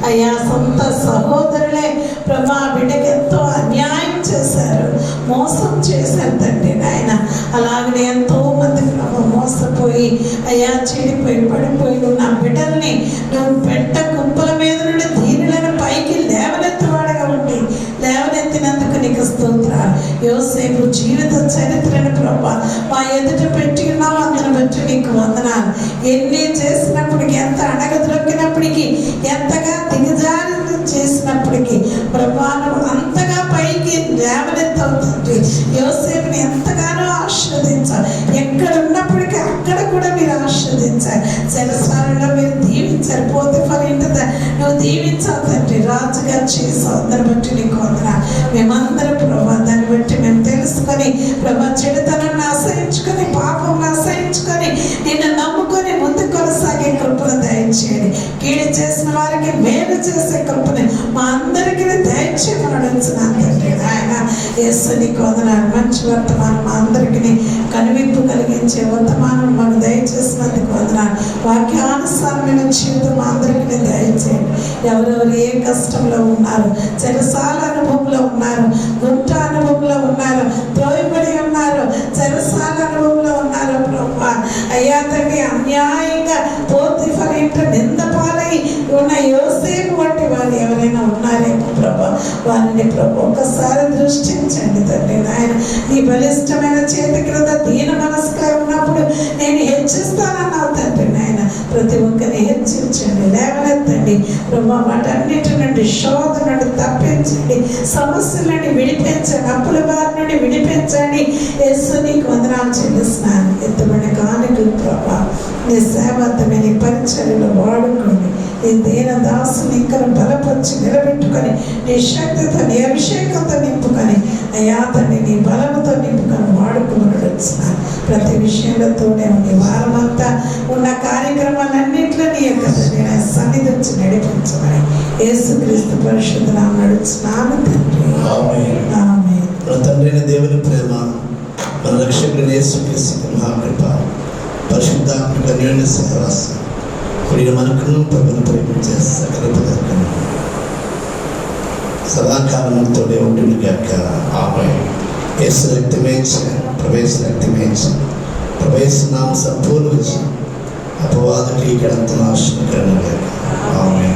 అయ్యా సొంత సహోదరులే ప్రభా బిడ్డకి ఎంతో అన్యాయం చేశారు, మోసం చేశారు తండ్రి నాయన. అలాగనే ఎంతో మంది ప్రభు మోసపోయి అయ్యా చెడిపోయి పడిపోయి ఉన్న బిడ్డల్ని నువ్వు పెట్ట కుప్పల మీద నుండి దీనులను పైకి లేవనెత్తువాడుగా ఉండి లేవనెత్తినందుకు నీకు స్తోత్రాలు. యోసేపు జీవిత చరిత్రను ప్రభా మా ఎదుట పెట్టి ఉన్నావు, అందుని బట్టి నీకు వందనాలు. ఎన్ని చేసినప్పటికీ, ఎంత అడగదొక్కినప్పటికీ, ఎంతగా దిగజారి చేసినప్పటికీ ప్రభా నువ్వు అంతగా పైకి లేవనెత్తవుతుంది. యోసేపుని ఎంతగానో ఆశీర్వదించారు. ఎక్కడ ఉన్నప్పటికీ అక్కడ కూడా మీరు ఆశీర్వదించారు. చెరసాలలో మీరు దీవించారు. పోతీఫర్ ఇంటి నువ్వు దీవించావు తండ్రి. రాజుగా చేసావు. అందరి బట్టి నీకు వందనాలు. మేమందరం ప్రభా దాన్ని బట్టి మేము తెలుసుకొని ప్రభా చెడుతనాన్ని అసహించుకొని, పాపం అసహించుకొని, నిన్ను నమ్ముకొని ముందు కొనసాగే కృపను దయచేయండి. కీడు చేసిన వారికి మేలు చేసే కృపని మా అందరికీ దయచేయమని అడుగుతున్నాను తండ్రి ఆయన. యేసు నీకు వందనాలు. మంచి వర్తమానం మా అందరికీ కనువిప్పు కలిగించే వర్తమానం మాకు దయచేసినందుకు వందనాలు. వాక్యానుసారమైన జీవితం మా అందరికీ దయచేయండి. ఎవరెవరు ఏ కష్టంలో ఉన్నారు, చెరసాల అనుభవంలో ఉన్నారు, గుంట అనుభవంలో ఉన్నారు, త్రోయబడి ఉన్నారు, చెరసాల అనుభవంలో ఉన్నారు ప్రభా అయ్యా తండ్రి. అన్యాయంగా పోతీఫర్ ఇంట నింద పాలై ఉన్న యోసేపు వంటి వారు ఎవరైనా ఉన్నారేమో ప్రభా, వారిని ప్రభు ఒక్కసారి దృష్టించండి తండ్రి నాయన. నీ బలిష్టమైన చేతి క్రింద దీన మనసుగా ఉన్నప్పుడు నేను హెచ్చిస్తానన్నావు తండ్రి నాయన. ప్రతి ఒక్కరిని హెచ్చించండి, లేవనెత్తండి ప్రభా. వాటన్నిటి నుండి శోధ నుండి తప్పించండి, సమస్యల నుండి విడిపించండి, అప్పుల వారి నుండి విడిపించండి. యేసు నీకు వందనాలు చెల్లిస్తున్నాను. ఎత్తబడిన కానుకలు ప్రభా నీ సేవార్థమే నీ పరిచర్యలో వాడుకోండి. నీ దీన దాసుని ఇంకా బలపరిచి నిలబెట్టుకొని, నీ శక్తితో నీ అభిషేకంతో నింపుకొని అయ్యా తండ్రి నీ బలముతో నింపుకొని వాడుకుని వచ్చినాను. ప్రతి విషయంలోతోనే నీ వారమంతా ఉన్న కార్యక్రమాలన్నింటిలో నీ యొక్క సన్నిధి వచ్చి నడిపించమని యేసుక్రీస్తు పరిశుద్ధ నామమున నడుచున్నాను తండ్రి. ఆమేన్. మన తండ్రి అయిన దేవుని ప్రేమ, మన రక్షకుడైన యేసుక్రీస్తు మహాకృప, పరిశుద్ధాత్మక అన్యోన్య సహవాసం కూడిన మనకును ప్రభువును ప్రేమించే సకల పదార్థము సదాకాలంతోనే ఉంటుంది గాక. ఆమేన్. యేసు రక్తమేచ ప్రవేశ రక్తమేచ ప్రవేశనామ సంపూర్ణ అపవాదకి ఇక్కడ అంత నాశనం కలుగును గాక. ఆమేన్.